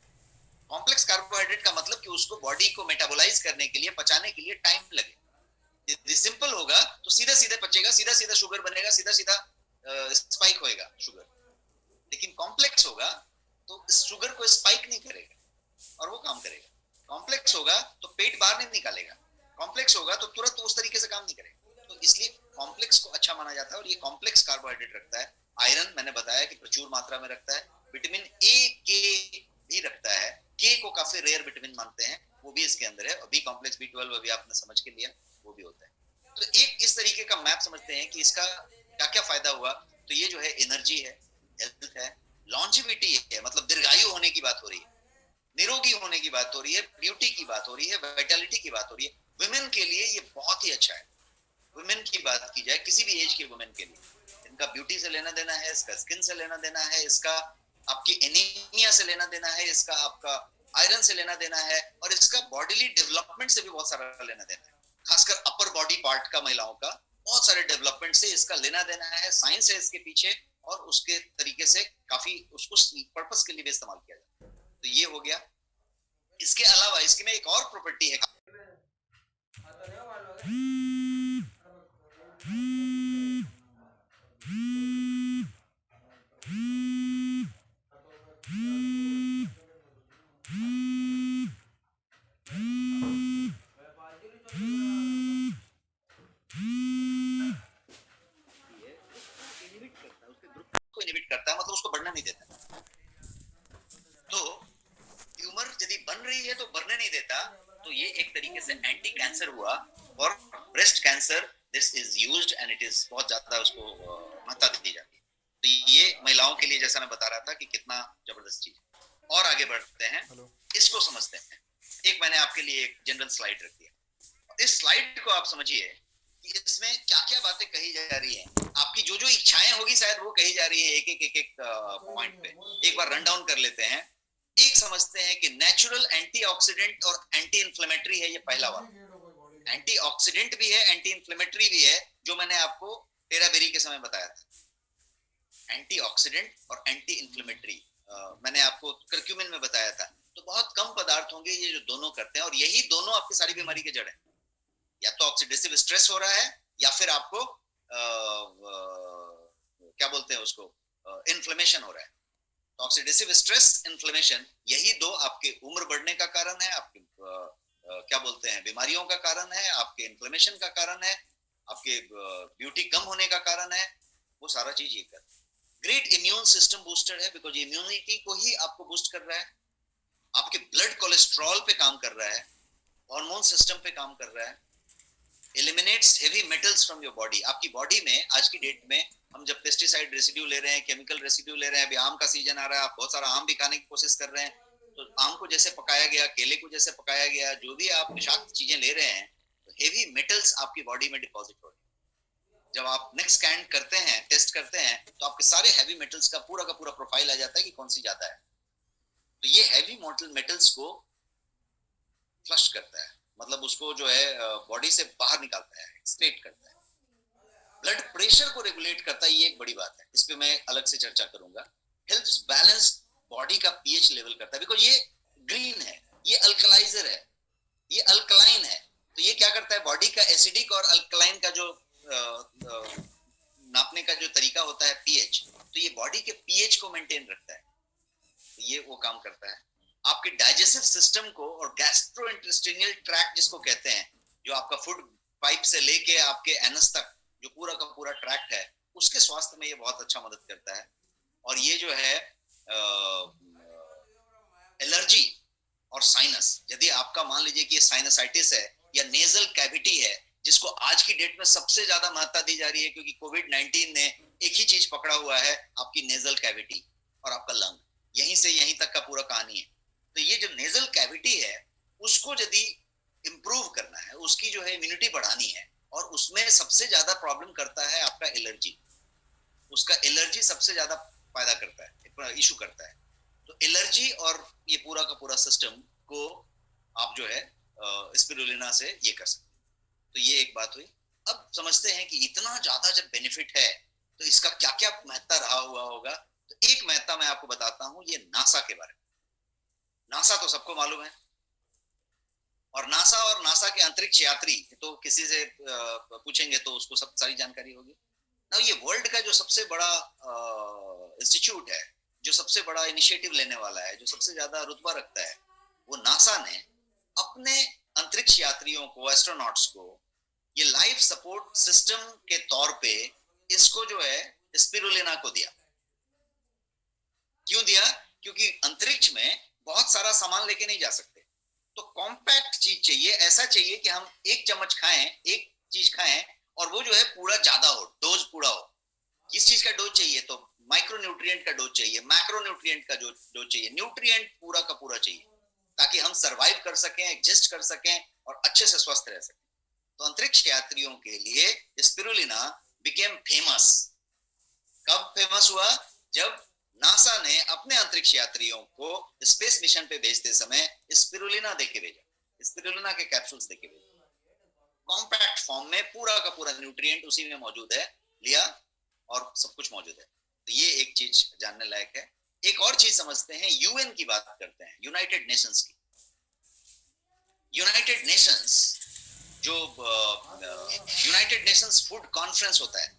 कॉम्प्लेक्स कार्बोहाइड्रेट का मतलब कि उसको बॉडी को मेटाबोलाइज करने के लिए, पचाने के लिए टाइम लगे। यदि सिंपल होगा तो सीधा सीधा पचेगा, सीधा सीधा शुगर बनेगा, सीधा सीधा स्पाइक होएगा शुगर। लेकिन कॉम्प्लेक्स होगा तो शुगर को स्पाइक नहीं करेगा और वो काम करेगा। कॉम्प्लेक्स होगा तो पेट बाहर नहीं निकालेगा, कॉम्प्लेक्स होगा तो तुरंत उस तरीके से काम नहीं करेगा। तो इसलिए कॉम्प्लेक्स को अच्छा माना जाता है, और ये कॉम्प्लेक्स कार्बोहाइड्रेट रखता है। आयरन मैंने बताया कि प्रचुर मात्रा में रखता है, विटामिन ए के भी रखता है, के को काफी रेयर विटामिन मानते हैं, वो भी इसके अंदर है, और बी कॉम्प्लेक्स, B12 अभी आपने समझ के लिया, वो भी होता है। तो एक इस तरीके का मैप समझते हैं कि इसका क्या क्या फायदा हुआ। तो ये जो है एनर्जी है, हेल्थ है, लॉन्जिविटी है, मतलब दीर्घायु होने की बात हो रही है, निरोगी होने की बात हो रही है, ब्यूटी की बात हो रही है, वाइटलिटी की बात हो रही है। वुमेन के लिए ये बहुत ही अच्छा है। वुमेन की बात की जाए, किसी भी एज के वुमेन के लिए, इनका ब्यूटी से लेना देना है, इसका स्किन से लेना देना है, इसका आपकी एनीमिया से लेना देना है, इसका आपका आयरन से लेना देना है, और इसका बॉडीली डेवलपमेंट से भी बहुत सारा लेना देना है। खासकर अपर बॉडी पार्ट का, महिलाओं का बहुत सारे डेवलपमेंट से इसका लेना देना है। साइंस है इसके पीछे, और उसके तरीके से काफी उसको पर्पस के लिए भी इस्तेमाल किया जाता है। तो ये हो गया। इसके अलावा इसकी में एक और प्रॉपर्टी है, को इनहिबिट करता है, मतलब उसको बढ़ना नहीं देता। तो ट्यूमर यदि बन रही है तो बढ़ने नहीं देता, तो ये एक तरीके से एंटी कैंसर हुआ। और breast cancer this is used and it is बहुत ज्यादा उसको महत्ता दी जाती है। तो ये महिलाओं के लिए, जैसा मैं बता रहा था, कि कितना जबरदस्त चीज। और आगे बढ़ते हैं, इसको समझते हैं। एक मैंने आपके लिए एक जनरल स्लाइड रख दिया, इस स्लाइड को आप समझिए कि इसमें क्या क्या बातें कही जा रही हैं। आपकी जो जो इच्छाएं होगी शायद वो कही जा रही है एक पॉइंट पे। एक बार रन डाउन कर लेते हैं। एक समझते हैं कि नेचुरल एंटीऑक्सीडेंट और एंटी इन्फ्लेमेटरी है, ये पहला वाला। एंटीऑक्सीडेंट भी है, एंटी इन्फ्लेमेटरी भी है, जो मैंने आपको टेराबेरी के समय बताया था। एंटीऑक्सीडेंट और एंटी इन्फ्लेमेटरी मैंने आपको करक्यूमिन में बताया था। तो बहुत कम पदार्थ होंगे ये जो दोनों करते हैं, और यही दोनों आपकी सारी बीमारी के जड़ है। या तो ऑक्सीडेटिव स्ट्रेस हो रहा है, या फिर आपको क्या बोलते हैं उसको, इन्फ्लेमेशन हो रहा है। तो ऑक्सीडेटिव स्ट्रेस, इन्फ्लेमेशन, यही दो आपके उम्र बढ़ने का कारण है, आपके क्या बोलते हैं बीमारियों का कारण है, आपके इन्फ्लेमेशन का कारण है, आपके ब्यूटी कम होने का कारण है। वो सारा चीज ये कर ग्रेट इम्यून सिस्टम बूस्टर है, बिकॉज इम्यूनिटी को ही आपको बूस्ट कर रहा है, आपके ब्लड कोलेस्ट्रॉल पे काम कर रहा है, हार्मोन सिस्टम पे काम कर रहा है, eliminates heavy metals from your body. आपकी बॉडी में आज की डेट में हम जब पेस्टिसाइड रेसिड्यू ले रहे हैं, केमिकल रेसिड्यू ले रहे हैं, अभी आम का सीजन आ रहा है, आप बहुत सारा आम भी खाने की कोशिश कर रहे हैं, तो आम को जैसे पकाया गया, केले को जैसे पकाया गया, जो भी आप विषाक्त चीजें ले रहे हैं, तो हेवी मेटल्स आपकी बॉडी में डिपॉजिट हो रहे हैं। जब आप नेक्स्ट स्कैन करते हैं, टेस्ट करते हैं, तो आपके सारे हैवी मेटल्स का पूरा प्रोफाइल आ जाता है कि कौन सी ज्यादा है। तो ये हैवी मेटल्स को फ्लश करता है, मतलब उसको जो है बॉडी से बाहर निकालता है, एक्सक्रीट करता है। ब्लड प्रेशर को रेगुलेट करता है, ये एक बड़ी बात है, इस पे मैं अलग से चर्चा करूंगा। हेल्प्स बैलेंस बॉडी का पीएच लेवल करता है, बिकॉज ये ग्रीन है, ये अल्कलाइजर है, ये अल्कलाइन है। तो ये क्या करता है, बॉडी का एसिडिक और अल्कलाइन का जो नापने का जो तरीका होता है पीएच, तो ये बॉडी के पीएच को मेंटेन रखता है। तो ये वो काम करता है। आपके डाइजेस्टिव सिस्टम को और गैस्ट्रोइंटेस्टाइनल ट्रैक्ट जिसको कहते हैं, जो आपका फूड पाइप से लेके आपके एनस तक जो पूरा का पूरा ट्रैक्ट है, उसके स्वास्थ्य में ये बहुत अच्छा मदद करता है। और ये जो है एलर्जी और साइनस, यदि आपका मान लीजिए कि साइनसाइटिस है या नेजल कैविटी है, जिसको आज की डेट में सबसे ज्यादा महत्ता दी जा रही है, क्योंकि कोविड-19 ने एक ही चीज पकड़ा हुआ है, आपकी नेजल कैविटी और आपका लंग, यहीं से यहीं तक का पूरा कहानी है। तो ये जो नेजल कैविटी है, उसको यदि इंप्रूव करना है, उसकी जो है इम्यूनिटी बढ़ानी है, और उसमें सबसे ज्यादा प्रॉब्लम करता है आपका एलर्जी। उसका एलर्जी सबसे ज्यादा पैदा करता है, इशू करता है। तो एलर्जी और ये पूरा का पूरा सिस्टम को आप जो है स्पिरुलिना से ये कर सकते हैं। तो ये एक बात हुई। अब समझते हैं कि इतना ज्यादा जब बेनिफिट है तो इसका क्या क्या महत्ता रहा हुआ होगा। तो एक महत्ता मैं आपको बताता हूं, ये नासा के बारे में। नासा तो सबको मालूम है, और नासा के अंतरिक्ष यात्री तो किसी से पूछेंगे तो उसको सब सारी जानकारी होगी ना। ये वर्ल्ड का जो सबसे बड़ा इंस्टीट्यूट है, जो सबसे बड़ा इनिशिएटिव लेने वाला है, जो सबसे ज्यादा रुतबा रखता है, वो नासा ने अपने अंतरिक्ष यात्रियों को, एस्ट्रोनॉट्स को, ये लाइफ सपोर्ट सिस्टम के तौर पे इसको जो है स्पिरुलिना को दिया। क्यों दिया? क्योंकि अंतरिक्ष में बहुत सारा सामान लेके नहीं जा सकते, तो कॉम्पैक्ट चीज चाहिए, ऐसा चाहिए कि हम एक चम्मच खाएं, एक चीज खाएं और वो जो है पूरा ज्यादा हो, डोज पूरा हो। किस चीज का डोज चाहिए? तो माइक्रो न्यूट्रिएंट का डोज चाहिए, मैक्रो न्यूट्रिएंट का डोज चाहिए, न्यूट्रिएंट पूरा का पूरा चाहिए, ताकि हम सरवाइव कर सकें, एग्जिस्ट कर सकें और अच्छे से स्वस्थ रह सकें। तो अंतरिक्ष यात्रियों के लिए स्पिरुलिना बिकेम फेमस। कब फेमस हुआ? जब नासा ने अपने अंतरिक्ष यात्रियों को स्पेस मिशन पे भेजते समय स्पिरुलिना देके भेजा, स्पिरुलिना के कैप्सूल्स देके भेजा। कॉम्पैक्ट फॉर्म में पूरा का पूरा न्यूट्रिएंट उसी में मौजूद है, लिया और सब कुछ मौजूद है। तो ये एक चीज जानने लायक है। एक और चीज समझते हैं, यूएन की बात करते हैं, यूनाइटेड नेशंस की। यूनाइटेड नेशंस जो यूनाइटेड नेशंस फूड कॉन्फ्रेंस होता है,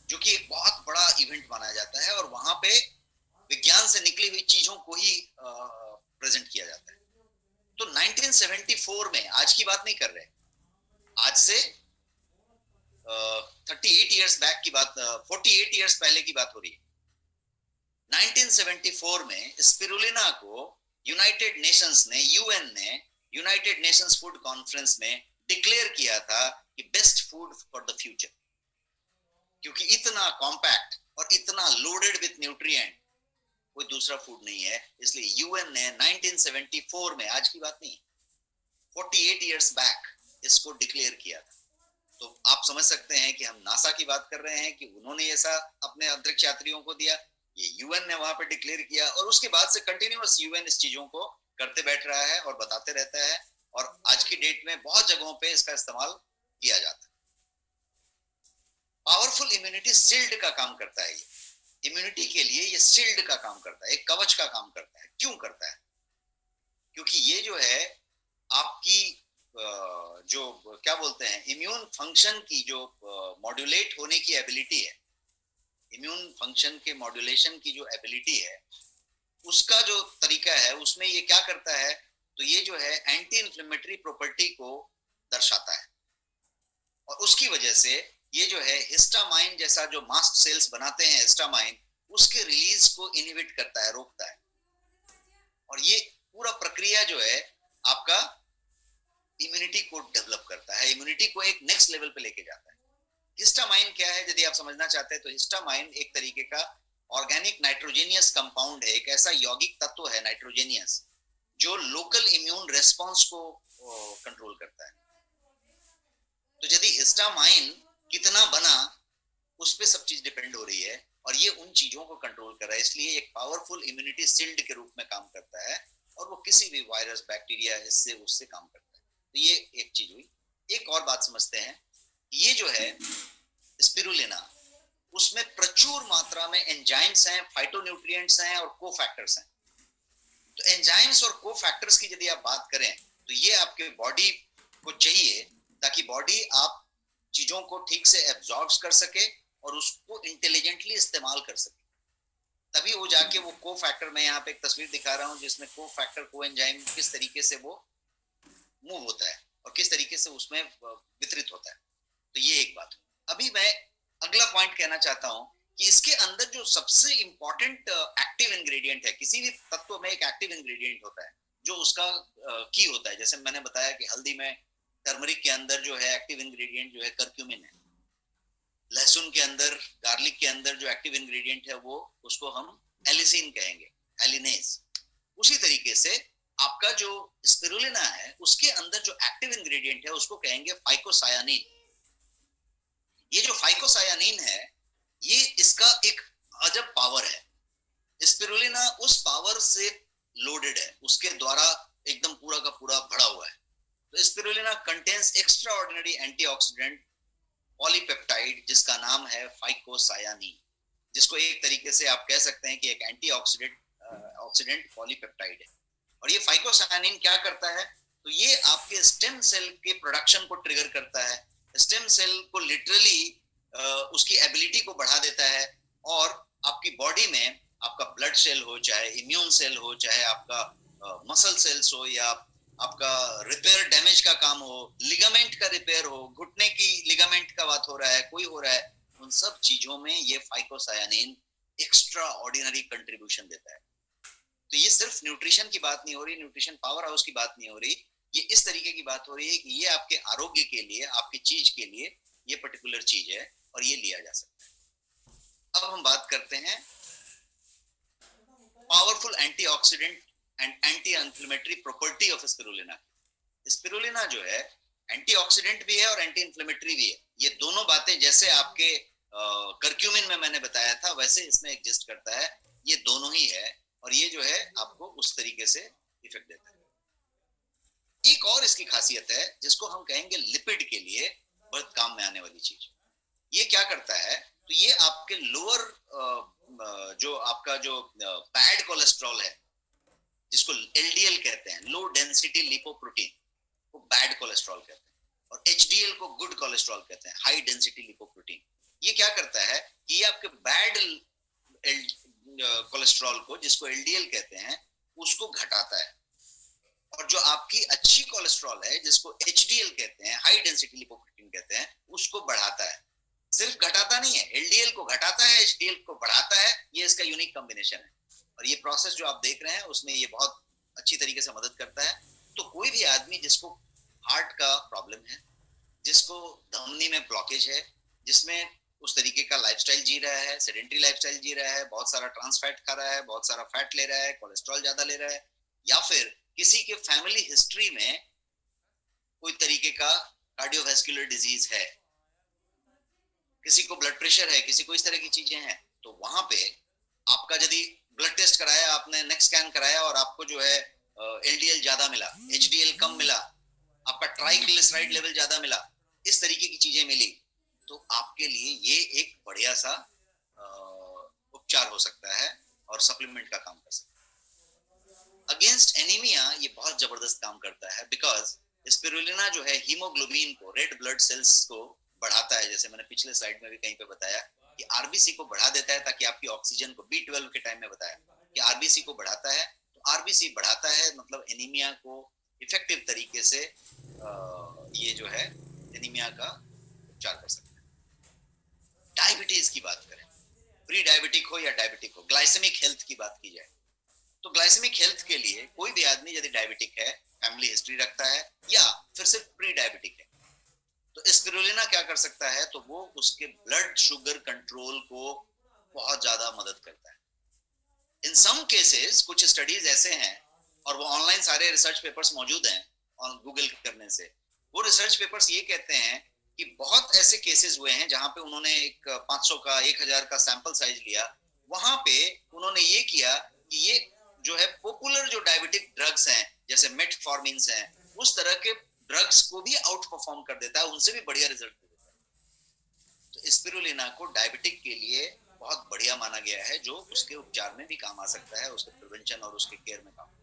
जो कि एक बहुत बड़ा इवेंट माना जाता है, और वहां पे विज्ञान से निकली हुई चीजों को ही प्रेजेंट किया जाता है। तो 1974 में, आज की बात नहीं कर रहे, आज से 38 इयर्स बैक की बात, 48 इयर्स पहले की बात हो रही है। 1974 में स्पिरुलिना को यूनाइटेड नेशंस ने, यूएन ने यूनाइटेड नेशंस फूड कॉन्फ्रेंस में डिक्लेयर किया था कि best food for the future, क्योंकि इतना कॉम्पैक्ट और इतना लोडेड विथ न्यूट्रिएंट कोई दूसरा फूड नहीं है। इसलिए यूएन ने 1974 में, आज की बात नहीं, 48 इयर्स बैक इसको डिक्लेयर किया था। तो आप समझ सकते हैं कि हम नासा की बात कर रहे हैं कि उन्होंने ऐसा अपने अंतरिक्ष यात्रियों को दिया, ये यूएन ने वहां पे डिक्लेयर किया, और उसके बाद से कंटिन्यूअस यूएन इस चीजों को करते बैठ रहा है और बताते रहता है, और आज की डेट में बहुत जगहों पे इसका इस्तेमाल किया जाता है। पावरफुल इम्यूनिटी शील्ड का काम करता है। ये इम्यूनिटी के लिए ये शील्ड का काम करता है, एक कवच का काम करता है। क्यों करता है? क्योंकि ये जो है आपकी जो क्या बोलते हैं, इम्यून फंक्शन की जो मॉड्यूलेट होने की एबिलिटी है, इम्यून फंक्शन के मॉड्यूलेशन की जो एबिलिटी है, उसका जो तरीका है, उसमें ये क्या करता है, तो ये जो है एंटी इन्फ्लेमेटरी प्रॉपर्टी को दर्शाता है, और उसकी वजह से ये जो है हिस्टामाइन जैसा जो मास्ट सेल्स बनाते हैं, हिस्टामाइन, उसके रिलीज को इनहिबिट करता है, रोकता है। और ये पूरा प्रक्रिया जो है आपका इम्यूनिटी को डेवलप करता है, इम्यूनिटी को एक नेक्स्ट लेवल पे लेके जाता है। हिस्टामाइन क्या है, यदि आप समझना चाहते हैं तो हिस्टामाइन एक तरीके का ऑर्गेनिक नाइट्रोजेनियस कंपाउंड है, एक ऐसा यौगिक तत्व है नाइट्रोजेनियस, जो लोकल इम्यून रेस्पॉन्स को कंट्रोल करता है। तो यदि हिस्टामाइन कितना बना, उस पे सब चीज डिपेंड हो रही है, और ये उन चीजों को कंट्रोल कर रहा है। इसलिए एक पावरफुल इम्यूनिटी शील्ड के रूप में काम करता है, और वो किसी भी वायरस, बैक्टीरिया, इससे उससे काम करता है। तो ये एक चीज हुई। एक और बात समझते हैं, ये जो है स्पिरुलिना, उसमें प्रचुर मात्रा में एंजाइम्स हैं, फाइटोन्यूट्रिएंट्स हैं और कोफैक्टर्स हैं। तो एंजाइम्स और कोफैक्टर्स की यदि आप बात करें तो ये आपके बॉडी को चाहिए, ताकि बॉडी आप चीजों को ठीक से एब्जॉर्ब कर सके और उसको इंटेलिजेंटली इस्तेमाल कर सके। तभी वो जाके वो कोफैक्टर, मैं यहाँ पे एक तस्वीर दिखा रहा हूँ जिसमें कोफैक्टर, कोएंजाइम किस तरीके से वो मूव होता है और किस तरीके से उसमें वितरित होता है। तो ये एक बात। अभी मैं अगला पॉइंट कहना चाहता हूँ कि इसके अंदर जो सबसे इंपॉर्टेंट एक्टिव इंग्रेडिएंट है, किसी भी तत्व में एक एक्टिव इंग्रेडिएंट होता है जो उसका की होता है। जैसे मैंने बताया कि हल्दी में, टर्मरिक के अंदर जो है एक्टिव इंग्रेडिएंट जो है करक्यूमिन है। लहसुन के अंदर, गार्लिक के अंदर जो एक्टिव इंग्रेडिएंट है वो, उसको हम एलिसिन कहेंगे, एलिनेज। उसी तरीके से आपका जो स्पिरुलिना है, उसके अंदर जो एक्टिव इंग्रेडिएंट है उसको कहेंगे फाइकोसायानिन। ये जो फाइकोसायानिन है, ये इसका एक अजब पावर है। स्पिरुलिना उस पावर से लोडेड है, उसके द्वारा एकदम पूरा का पूरा भरा हुआ है। तो spirulina contains extra ordinary antioxidant polypeptide जिसका नाम है फाइकोसायानिन, जिसको एक तरीके से आप कह सकते हैं कि एक ऑक्सीडेंट पॉलीपेप्टाइड है। और ये फाइकोसायानिन क्या करता है, तो ये आपके स्टेम सेल के प्रोडक्शन को ट्रिगर करता है। स्टेम सेल को लिटरली उसकी एबिलिटी को बढ़ा देता है, और आपकी बॉडी में आपका ब्लड सेल हो, चाहे इम्यून सेल हो, चाहे आपका मसल सेल्स हो, या आपका रिपेयर डैमेज का काम हो, लिगामेंट का रिपेयर हो, घुटने की लिगामेंट का बात हो रहा है, कोई हो रहा है, उन सब चीजों में ये फाइकोसायानिन एक्स्ट्रा ऑर्डिनरी कंट्रीब्यूशन देता है। तो ये सिर्फ न्यूट्रिशन की बात नहीं हो रही, न्यूट्रिशन पावर हाउस की बात नहीं हो रही, ये इस तरीके की बात हो रही है कि ये आपके आरोग्य के लिए, आपकी चीज के लिए ये पर्टिकुलर चीज है और ये लिया जा सकता है। अब हम बात करते हैं powerful antioxidant and anti inflammatory property of spirulina. Spirulina जो है एंटीऑक्सीडेंट भी है और एंटी इन्फ्लेमेटरी भी है। ये दोनों बातें जैसे आपके करक्यूमिन में मैंने बताया था, वैसे इसमें एग्जिस्ट करता है। ये दोनों ही है, और ये जो है आपको उस तरीके से इफेक्ट देता है। एक और इसकी खासियत है जिसको हम कहेंगे लिपिड के लिए बहुत काम में आने वाली चीज। ये क्या करता है, तो ये आपके लोअर जो आपका जो बैड कोलेस्ट्रॉल है, जिसको एलडीएल कहते हैं, लो डेंसिटी लिपोप्रोटीन, वो बैड कोलेस्ट्रॉल कहते हैं, और एचडीएल को गुड कोलेस्ट्रॉल कहते हैं, हाई डेंसिटी लिपोप्रोटीन। ये क्या करता है कि ये आपके बैड कोलेस्ट्रॉल को, जिसको एलडीएल कहते हैं, उसको घटाता है, और जो आपकी अच्छी कोलेस्ट्रॉल है, जिसको एचडीएल कहते हैं, हाई डेंसिटी लिपोप्रोटीन कहते हैं, उसको बढ़ाता है। सिर्फ घटाता नहीं है, एलडीएल को घटाता है, एचडीएल को बढ़ाता है। ये इसका यूनिक कॉम्बिनेशन है, और ये प्रोसेस जो आप देख रहे हैं उसमें ये बहुत अच्छी तरीके से मदद करता है। तो कोई भी आदमी जिसको हार्ट का प्रॉब्लम है, जिसको धमनी में ब्लॉकेज है, जिसमें उस तरीके का लाइफस्टाइल जी रहा है, सेडेंटरी लाइफस्टाइल जी रहा है, बहुत सारा ट्रांस फैट खा रहा है, बहुत सारा फैट ले रहा है, कोलेस्ट्रॉल ज्यादा ले रहा है, या फिर किसी के फैमिली हिस्ट्री में कोई तरीके का कार्डियोवैस्कुलर डिजीज है, किसी को ब्लड प्रेशर है, किसी को इस तरह की चीजें हैं, तो वहां पे आपका यदि ब्लड टेस्ट कराया आपने, नेक स्कैन कराया, और आपको जो है एलडीएल ज्यादा मिला, एचडीएल कम मिला, आपका ट्राइग्लिसराइड लेवल ज्यादा मिला, इस तरीके की चीजें मिली, तो आपके लिए ये एक बढ़िया सा उपचार हो सकता है और सप्लीमेंट का काम कर सकता है। अगेंस्ट एनीमिया ये बहुत जबरदस्त काम करता है, बिकॉज स्पिरुलिना जो है हीमोग्लोबिन को, रेड ब्लड सेल्स को बढ़ाता है। जैसे मैंने पिछले स्लाइड में भी कहीं पे बताया कि आरबीसी को बढ़ा देता है, ताकि आपकी ऑक्सीजन को, B12 के टाइम में बताया कि आरबीसी को बढ़ाता है। तो आरबीसी बढ़ाता है मतलब एनीमिया को इफेक्टिव तरीके से ये जो है एनीमिया का उपचार कर सकता है। डायबिटीज की बात करें, प्री डायबिटिक हो या डायबिटिक हो, ग्लाइसेमिक हेल्थ की बात की जाए, तो ग्लाइसेमिक हेल्थ के लिए कोई भी आदमी यदि डायबिटिक है, फैमिली हिस्ट्री रखता है, या फिर सिर्फ प्री डायबिटिक है, तो स्पिरुलिना क्या कर सकता है, तो वो उसके ब्लड शुगर कंट्रोल को बहुत ज्यादा मदद करता है। इन सम केसेस कुछ स्टडीज ऐसे हैं, और वो ऑनलाइन सारे रिसर्च पेपर्स मौजूद हैं, और गूगल करने से वो रिसर्च पेपर्स ये कहते हैं कि बहुत ऐसे केसेस हुए हैं जहां पे उन्होंने एक 500 का, 1000 का सैंपल साइज लिया, वहां पे उन्होंने ये किया कि ये जो है पॉपुलर जो डायबिटिक ड्रग्स हैं, जैसे मेटफॉर्मिन हैं, उस तरह के ड्रग्स को भी आउट परफॉर्म कर देता है, उनसे भी बढ़िया रिजल्ट दे देता है। तो स्पिरुलिना को डायबिटिक के लिए बहुत बढ़िया माना गया है, जो उसके उपचार में भी काम आ सकता है, उसके प्रिवेंशन और उसके केयर में काम।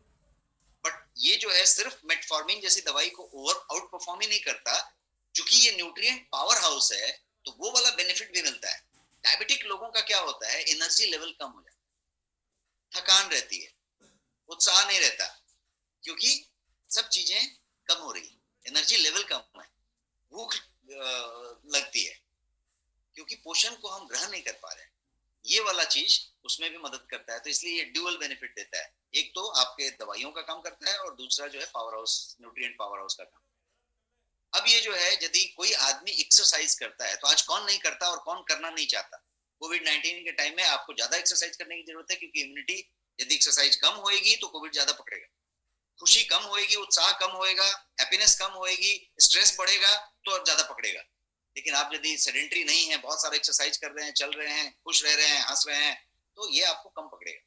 बट ये जो है सिर्फ मेटफॉर्मिन जैसी दवाई को ओवर आउट परफॉर्म ही नहीं करता, क्योंकि ये न्यूट्रिएंट पावर हाउस है, तो वो वाला बेनिफिट भी मिलता है। डायबिटिक लोगों का क्या होता है, एनर्जी लेवल कम हो जाता है, थकान रहती है, उत्साह नहीं रहता, क्योंकि सब चीजें कम हो रही है, एनर्जी लेवल कम है, भूख लगती है, क्योंकि पोषण को हम ग्रहण नहीं कर पा रहे हैं। ये वाला चीज उसमें भी मदद करता है, तो इसलिए ये ड्यूअल बेनिफिट देता है। एक तो आपके दवाइयों का काम करता है, और दूसरा जो है power house, nutrient power house का काम। अब ये जो है, यदि कोई आदमी एक्सरसाइज करता है, तो आज कौन नहीं करता और कौन करना नहीं चाहता। कोविड-19 के टाइम में आपको ज्यादा एक्सरसाइज करने की जरूरत है, क्योंकि इम्यूनिटी, यदि एक्सरसाइज कम होएगी तो कोविड ज्यादा पकड़ेगा, खुशी कम होएगी, उत्साह कम होएगा, हैप्पीनेस कम होएगी, स्ट्रेस बढ़ेगा तो और ज्यादा पकड़ेगा। लेकिन आप यदि सेडेंटरी नहीं है, बहुत सारा एक्सरसाइज कर रहे हैं, चल रहे हैं, खुश रह रहे हैं, हंस रहे हैं, तो ये आपको कम पकड़ेगा।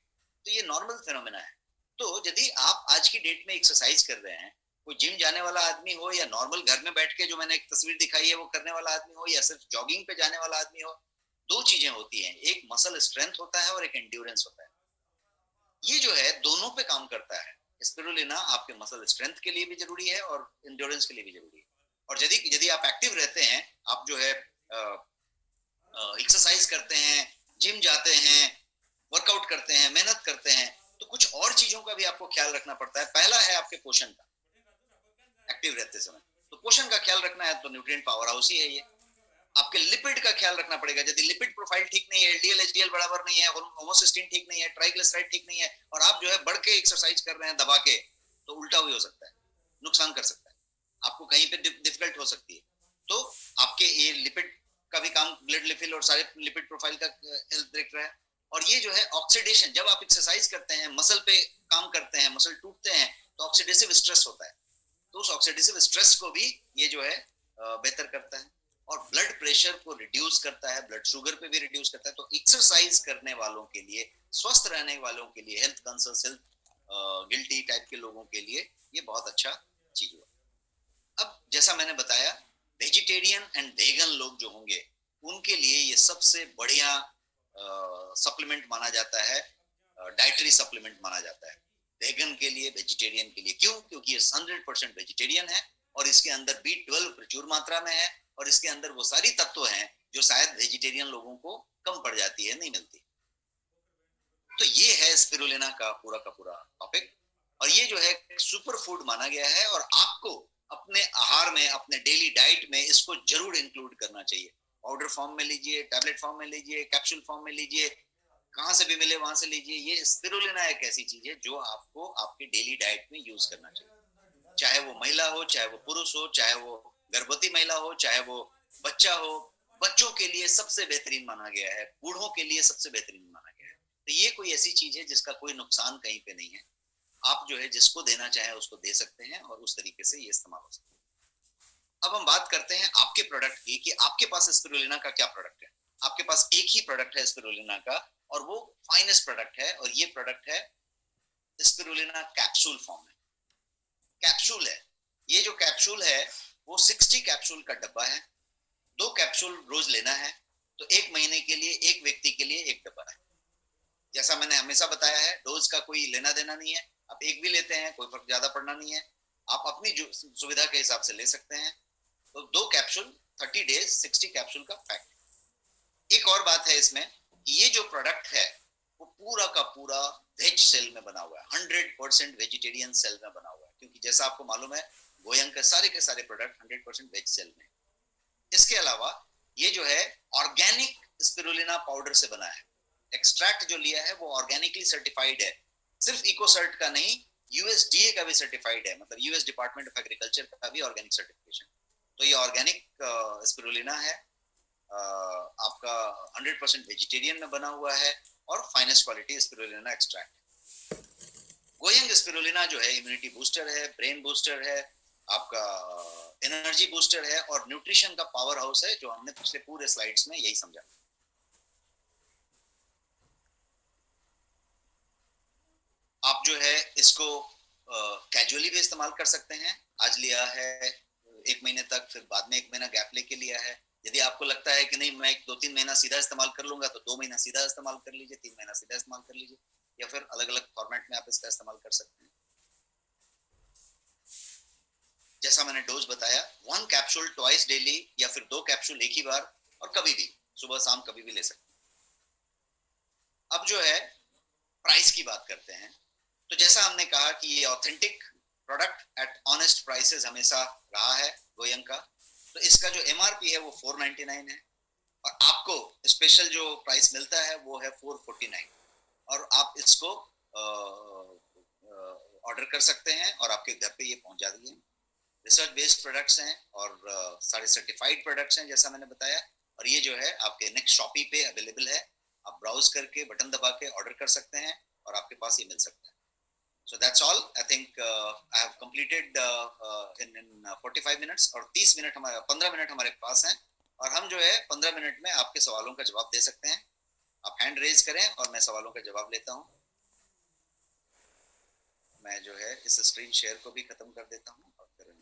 तो ये नॉर्मल फेनोमेना है। तो यदि आप आज की डेट में एक्सरसाइज कर रहे हैं, कोई जिम जाने वाला आदमी हो या नॉर्मल घर में बैठ के जो मैंने एक तस्वीर दिखाई है वो करने वाला आदमी हो, या सिर्फ जॉगिंग पे जाने वाला आदमी हो, दो चीजें होती हैं, एक मसल स्ट्रेंथ होता है और एक एंड्योरेंस होता है। ये जो है दोनों पे काम करता है। स्पिरुलिना आपके मसल स्ट्रेंथ के लिए भी जरूरी है और एंड्योरेंस के लिए भी जरूरी है। और यदि यदि आप एक्टिव रहते हैं, आप जो है एक्सरसाइज करते हैं, जिम जाते हैं, वर्कआउट करते हैं, मेहनत करते हैं, तो कुछ और चीजों का भी आपको ख्याल रखना पड़ता है। पहला है आपके पोषण का, एक्टिव रहते समय तो पोषण का ख्याल रखना है, तो न्यूट्रिएंट पावर हाउस ही है ये। आपके लिपिड का ख्याल रखना पड़ेगा। यदि लिपिड प्रोफाइल ठीक नहीं है, एलडीएल एचडीएल बराबर नहीं है, होमोसिस्टीन ठीक नहीं है, ट्राइग्लिसराइड ठीक नहीं है, और आप जो है बढ़ के एक्सरसाइज कर रहे हैं दबा के, तो उल्टा भी हो सकता है, नुकसान कर सकता है, आपको कहीं पे डिफिकल्ट हो सकती है। तो आपके ये लिपिड का भी काम, ब्लड लिपिड और सारे लिपिड प्रोफाइल का हेल्थ देख रहा है। और ये जो है ऑक्सीडेशन, जब आप एक्सरसाइज करते हैं, मसल पे काम करते हैं, मसल टूटते हैं, तो ऑक्सीडेटिव स्ट्रेस होता है। तो उस ऑक्सीडेटिव स्ट्रेस को भी ये जो है बेहतर करता है, और ब्लड प्रेशर को रिड्यूस करता है, ब्लड शुगर पे भी रिड्यूस करता है। तो एक्सरसाइज करने वालों के लिए, स्वस्थ रहने वालों के लिए, health conscious, health guilty type के लोगों के लिए ये बहुत अच्छा चीज हुआ। अब जैसा मैंने बताया, वेजिटेरियन एंड वेगन लोग जो होंगे उनके लिए ये सबसे बढ़िया सप्लीमेंट माना जाता है, डाइटरी सप्लीमेंट माना जाता है। वेगन के लिए, वेजिटेरियन के लिए। क्यों? क्योंकि ये 100% वेजिटेरियन है और इसके अंदर B12 प्रचुर मात्रा में है, और इसके अंदर वो सारी तत्व हैं जो शायद वेजिटेरियन लोगों को कम पड़ जाती है, नहीं मिलती। तो ये है स्पिरुलिना का पूरा टॉपिक, और ये जो है सुपर फूड माना गया है, और आपको अपने आहार में, अपने डेली डाइट में इसको जरूर इंक्लूड करना चाहिए। पाउडर फॉर्म में लीजिए, टैबलेट फॉर्म में लीजिए, कैप्सूल फॉर्म में लीजिए, कहां से भी मिले वहां से लीजिए। ये स्पिरुलिना एक ऐसी चीज है जो आपको आपके डेली डाइट में यूज करना चाहिए, चाहे वो महिला हो, चाहे वो पुरुष हो, चाहे वो गर्भवती महिला हो, चाहे वो बच्चा हो। बच्चों के लिए सबसे बेहतरीन माना गया है, बूढ़ों के लिए सबसे बेहतरीन माना गया है। तो ये कोई ऐसी चीज है जिसका कोई नुकसान कहीं पे नहीं है। आप जो है जिसको देना चाहे उसको दे सकते हैं, और उस तरीके से ये इस्तेमाल हो सकता है। अब हम बात करते हैं आपके प्रोडक्ट की, कि आपके पास स्पिरुलिना का क्या प्रोडक्ट है। आपके पास एक ही प्रोडक्ट है स्पिरुलिना का, और वो फाइनेस्ट प्रोडक्ट है, और ये प्रोडक्ट है स्पिरुलिना कैप्सूल फॉर्म में। कैप्सूल है, ये जो कैप्सूल है वो 60 कैप्सूल का डब्बा है। 2 कैप्सूल रोज लेना है, तो 1 महीने के लिए एक व्यक्ति के लिए एक डब्बा है। जैसा मैंने हमेशा बताया है, डोज का कोई लेना देना नहीं है, आप एक भी लेते हैं कोई फर्क ज्यादा पड़ना नहीं है, आप अपनी सुविधा के हिसाब से ले सकते हैं। तो 2 कैप्सूल 30 डेज 60 कैप्सूल का पैक। एक और बात है इसमें, ये जो प्रोडक्ट है वो पूरा का पूरा वेज सेल में बना हुआ है, 100% वेजिटेरियन सेल में बना हुआ है, क्योंकि जैसा आपको मालूम है गोयंग के सारे प्रोडक्ट 100% वेज सेल में। इसके अलावा ये जो है ऑर्गेनिक स्पिरुलिना पाउडर से बना है। एक्सट्रैक्ट जो लिया है वो ऑर्गेनिकली सर्टिफाइड है, सिर्फ इकोसर्ट का नहीं, यूएसडीए का भी सर्टिफाइड है, मतलब यूएस डिपार्टमेंट ऑफ एग्रीकल्चर का भी ऑर्गेनिक सर्टिफिकेशन। तो ये ऑर्गेनिक स्पिरुलिना है, आपका 100% वेजिटेरियन में बना हुआ है, और फाइनेस्ट क्वालिटी स्पिरुलिना एक्सट्रैक्ट। गोयंग स्पिरुलिना जो है इम्यूनिटी बूस्टर है, ब्रेन बूस्टर है, आपका एनर्जी बूस्टर है, और न्यूट्रिशन का पावर हाउस है, जो हमने पिछले पूरे स्लाइड्स में यही समझा। आप जो है इसको कैजुअली भी इस्तेमाल कर सकते हैं। आज लिया है 1 महीने तक, फिर बाद में 1 महीना गैप लेके लिया है। यदि आपको लगता है कि नहीं मैं 2-3 महीना सीधा इस्तेमाल कर लूंगा, तो 2 महीना सीधा इस्तेमाल कर लीजिए, 3 महीना सीधा इस्तेमाल कर लीजिए, या फिर अलग अलग फॉर्मेट में आप इसका इस्तेमाल कर सकते हैं। जैसा मैंने डोज बताया, 1 कैप्सूल ट्वाइस डेली, या फिर 2 कैप्सूल एक ही बार, और कभी भी सुबह शाम कभी भी ले सकते हैं। अब जो है प्राइस की बात करते हैं। तो जैसा हमने कहा कि ये authentic product at honest prices हमेशा रहा है गोयंग का। तो इसका जो एमआरपी है वो 499 है, और आपको स्पेशल जो प्राइस मिलता है वो है 449, और आप इसको ऑर्डर कर सकते हैं और आपके घर पे ये पहुंचा दिए। रिसर्च बेस्ड प्रोडक्ट्स हैं और सारे सर्टिफाइड प्रोडक्ट्स हैं जैसा मैंने बताया, और ये जो है आपके नेक्स्ट शॉपी पे अवेलेबल है। आप ब्राउज करके बटन दबा के ऑर्डर कर सकते हैं और आपके पास ये मिल सकता है। So that's all. I think I have completed in 45 minutes, और 30 मिनट हमारे 15 मिनट हमारे पास हैं, और हम जो है 15 मिनट में आपके सवालों का जवाब दे सकते हैं। आप हैंड रेज करें और मैं सवालों का जवाब लेता हूँ। मैं जो है इस स्क्रीन शेयर को भी खत्म कर देता हूँ और फिर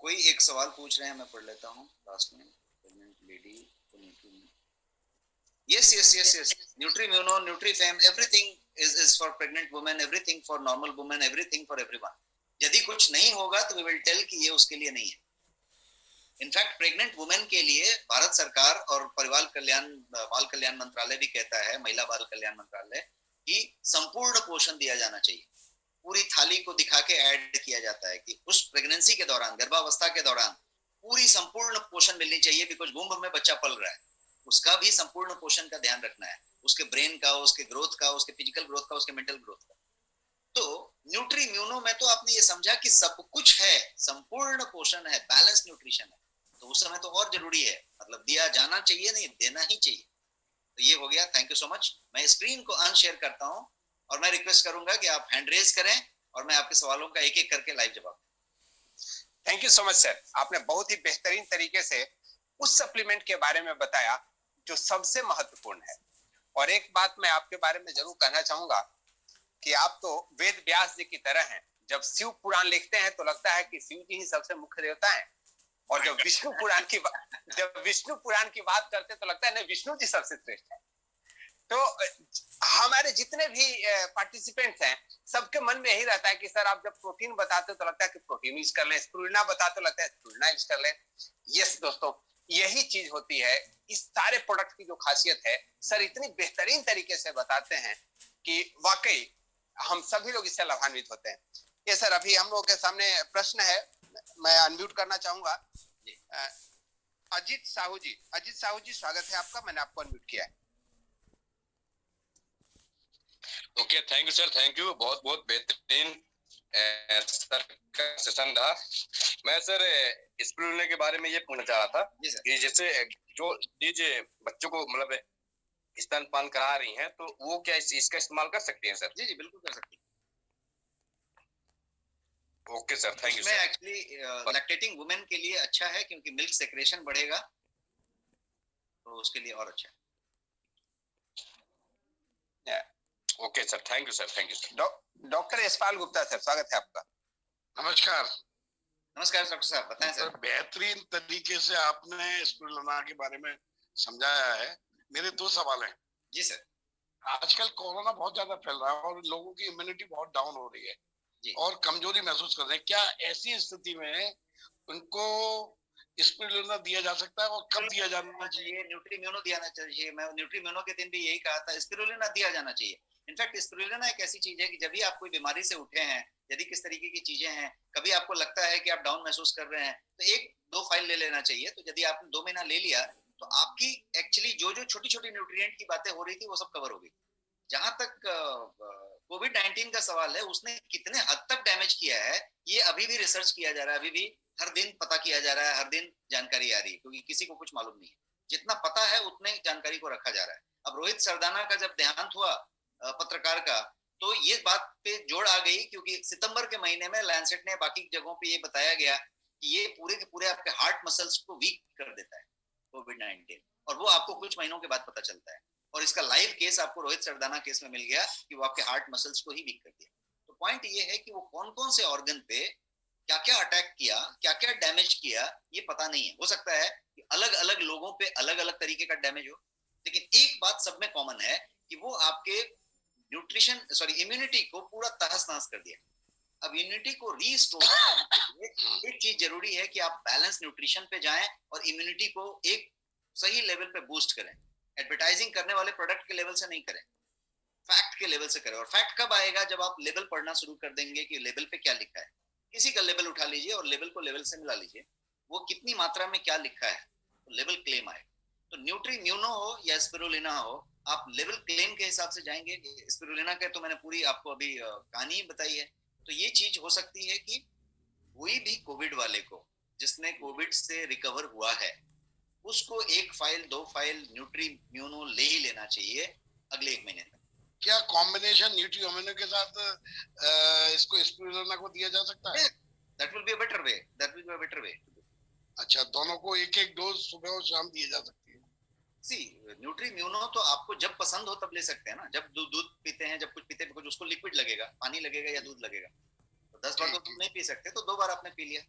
कोई एक सवाल पूछ रहे हैं, मैं पढ़ लेता हूँ लास्ट में। Pregnant lady, yes, Nutri-Muno, Nutri-Fem, everything is for pregnant women, everything for normal women, everything for everyone. यदि कुछ नहीं होगा तो we will tell कि ये उसके लिए नहीं है। इनफैक्ट प्रेग्नेंट वुमेन के लिए भारत सरकार और परिवार कल्याण बाल कल्याण मंत्रालय भी कहता है, महिला बाल कल्याण मंत्रालय, कि संपूर्ण पोषण दिया जाना चाहिए। पूरी थाली को दिखा के ऐड किया जाता है कि उस प्रेगनेंसी के दौरान, गर्भावस्था के दौरान पूरी संपूर्ण पोषण मिलनी चाहिए, बिकॉज वुम्ब में बच्चा पल रहा है, उसका भी संपूर्ण पोषण का ध्यान रखना है, उसके ब्रेन का, उसके ग्रोथ का, उसके फिजिकल ग्रोथ का, उसके मेंटल ग्रोथ का। तो न्यूट्री म्यूनो में तो आपने ये समझा कि सब कुछ है, संपूर्ण पोषण है, बैलेंस न्यूट्रिशन है, तो उस समय तो और जरूरी है, मतलब दिया जाना चाहिए, नहीं देना ही चाहिए। तो ये हो गया। Thank you so much. मैं स्क्रीन को अनशेयर करता हूं और मैं रिक्वेस्ट करूंगा कि आप हैंड रेज करें और मैं आपके सवालों का एक एक करके लाइव जवाब। Thank you so much sir, आपने बहुत ही बेहतरीन तरीके से उस सप्लीमेंट के बारे में बताया जो सबसे महत्वपूर्ण है। और एक बात मैं आपके बारे में जरूर कहना चाहूंगा कि आप तो वेद व्यास जी की तरह हैं। जब शिव पुराण लिखते हैं तो लगता है कि शिव जी ही सबसे मुख्य देवता हैं, और जब विष्णु पुराण की बात करते हैं तो लगता है नहीं, विष्णु जी सबसे श्रेष्ठ है। तो हमारे जितने भी पार्टिसिपेंट्स हैं, सबके मन में यही रहता है कि सर आप जब प्रोटीन बताते हो तो लगता है कि प्रोटीन यूज कर लें, स्पिरुलिना बताते हो लगता है स्पिरुलिना यूज कर लें। यस दोस्तों, यही चीज होती है इस सारे प्रोडक्ट की जो खासियत है। सर इतनी बेहतरीन तरीके से बताते हैं कि वाकई हम सभी लोग इससे लाभान्वित होते हैं। ये सर अभी हम लोगों के सामने प्रश्न है, मैं अनम्यूट करना चाहूंगा। अजीत साहू जी स्वागत है आपका, मैंने आपको अनम्यूट किया है। Okay, thank you sir, thank you. बहुत बहुत बेहतरीन सर का सेशन रहा। मैं सर स्पिरुलिना के बारे में ये पूछना चाह रहा था कि जैसे जो ये बच्चों को मतलब स्तनपान करा रही हैं, तो वो क्या इसका इस्तेमाल कर सकती हैं सर? जी जी बिल्कुल कर सकती हैं। Okay sir, thank you. इसमें एक्चुअली लैक्टेटिंग वुमेन के लिए अच्छा है क्योंकि मिल्क सेक्रेशन बढ़ेगा, तो उसके लिए और अच्छा है। Okay sir, thank you sir, thank you sir. Doctor Yashpal Gupta sir, स्वागत है आपका। नमस्कार। नमस्कार डॉक्टर साहब, बताएं सर। बेहतरीन तरीके से आपने स्पिरुलिना के बारे में समझाया है। मेरे दो सवाल हैं। जी सर। आजकल कोरोना बहुत ज्यादा फैल रहा है और लोगों की इम्यूनिटी बहुत डाउन हो रही है और कमजोरी महसूस कर रहे हैं। क्या ऐसी स्थिति में उनको स्पिरुलिना दिया जा सकता है और कब दिया जाना चाहिए? न्यूट्रीम्यूनो दिया चाहिए। मैं न्यूट्रीम्यूनो के दिन भी यही कहा था, स्पिरुलिना दिया जाना चाहिए। इनफैक्ट स्पिरुलिना एक ऐसी चीज है कि जब भी आप कोई बीमारी से उठे हैं, यदि किस तरीके की चीजें हैं, कभी आपको लगता है कि आप डाउन महसूस कर रहे हैं, तो एक दो फाइल ले लेना चाहिए। तो यदि आपने 2 महीना ले लिया तो आपकी एक्चुअली जो जो छोटी छोटी न्यूट्रिएंट की बातें हो रही थी वो सब कवर हो गई। जहां तक कोविड-19 का सवाल है, उसने कितने हद तक डैमेज किया है ये अभी भी रिसर्च किया जा रहा है, अभी भी हर दिन पता किया जा रहा है, हर दिन जानकारी आ रही है, क्योंकि किसी को कुछ मालूम नहीं है। जितना पता है उतने जानकारी को रखा जा रहा है। अब रोहित सरदाना का जब देहांत हुआ पत्रकार का, तो ये बात पे जोड़ आ गई क्योंकि सितंबर के महीने में लैंसेट ने बाकी जगहों पे ये बताया गया कि ये पूरे के पूरे आपके हार्ट मसल्स को वीक कर देता है कोविड-19, और वो आपको कुछ महीनों के बाद पता चलता है। और इसका लाइव केस आपको रोहित सरदाना केस में मिल गया कि वो आपके हार्ट मसल्स को ही वीक कर दिया। तो पॉइंट ये है कि वो कौन कौन से ऑर्गन पे क्या क्या अटैक किया, क्या क्या डैमेज किया, ये पता नहीं है। हो सकता है कि अलग अलग लोगों पे अलग अलग तरीके का डैमेज हो, लेकिन एक बात सब में कॉमन है कि वो आपके इम्यूनिटी को पूरा तहस नहस कर दिया। अब इम्यूनिटी को रीस्टोर करने के लिए एक चीज जरूरी है कि आप बैलेंस न्यूट्रिशन पे जाएं और इम्यूनिटी को एक सही लेवल पे बूस्ट करें। एडवर्टाइजिंग करने वाले प्रोडक्ट के लेवल से नहीं करें, फैक्ट के लेवल से करें। और फैक्ट कब आएगा? जब आप लेबल पढ़ना शुरू कर देंगे कि लेबल पे क्या लिखा है। किसी का लेबल उठा लीजिए और लेबल को लेवल से मिला लीजिए, वो कितनी मात्रा में क्या लिखा है, तो लेवल क्लेम आए। तो न्यूट्रीम्यूनो हो या स्पिरुलिना हो, आप लेवल क्लेम के हिसाब से जाएंगे। स्पिरुलिना के तो मैंने पूरी आपको अभी कहानी बताई है। तो ये चीज हो सकती है कि कोई भी कोविड वाले को जिसने कोविड से रिकवर हुआ है, उसको 1 फाइल 2 फाइल न्यूट्रीम्यूनो ले ही लेना चाहिए अगले 1 महीने तक। क्या कॉम्बिनेशन न्यूट्रीम्यूनो के साथ इसको स्पिरुलिना को दिया जा सकता है? That will be a better way. That will be a better way. अच्छा, दोनों को एक एक डोज सुबह और शाम दिए जा सकती है। सी न्यूट्रीम्यूनो तो आपको जब पसंद हो तब ले सकते हैं ना, जब दूध पीते हैं, जब कुछ पीते हैं, कुछ उसको लिक्विड लगेगा, पानी लगेगा या दूध लगेगा, तो 10 बार तो दूध नहीं पी सकते, तो 2 बार आपने पी लिया।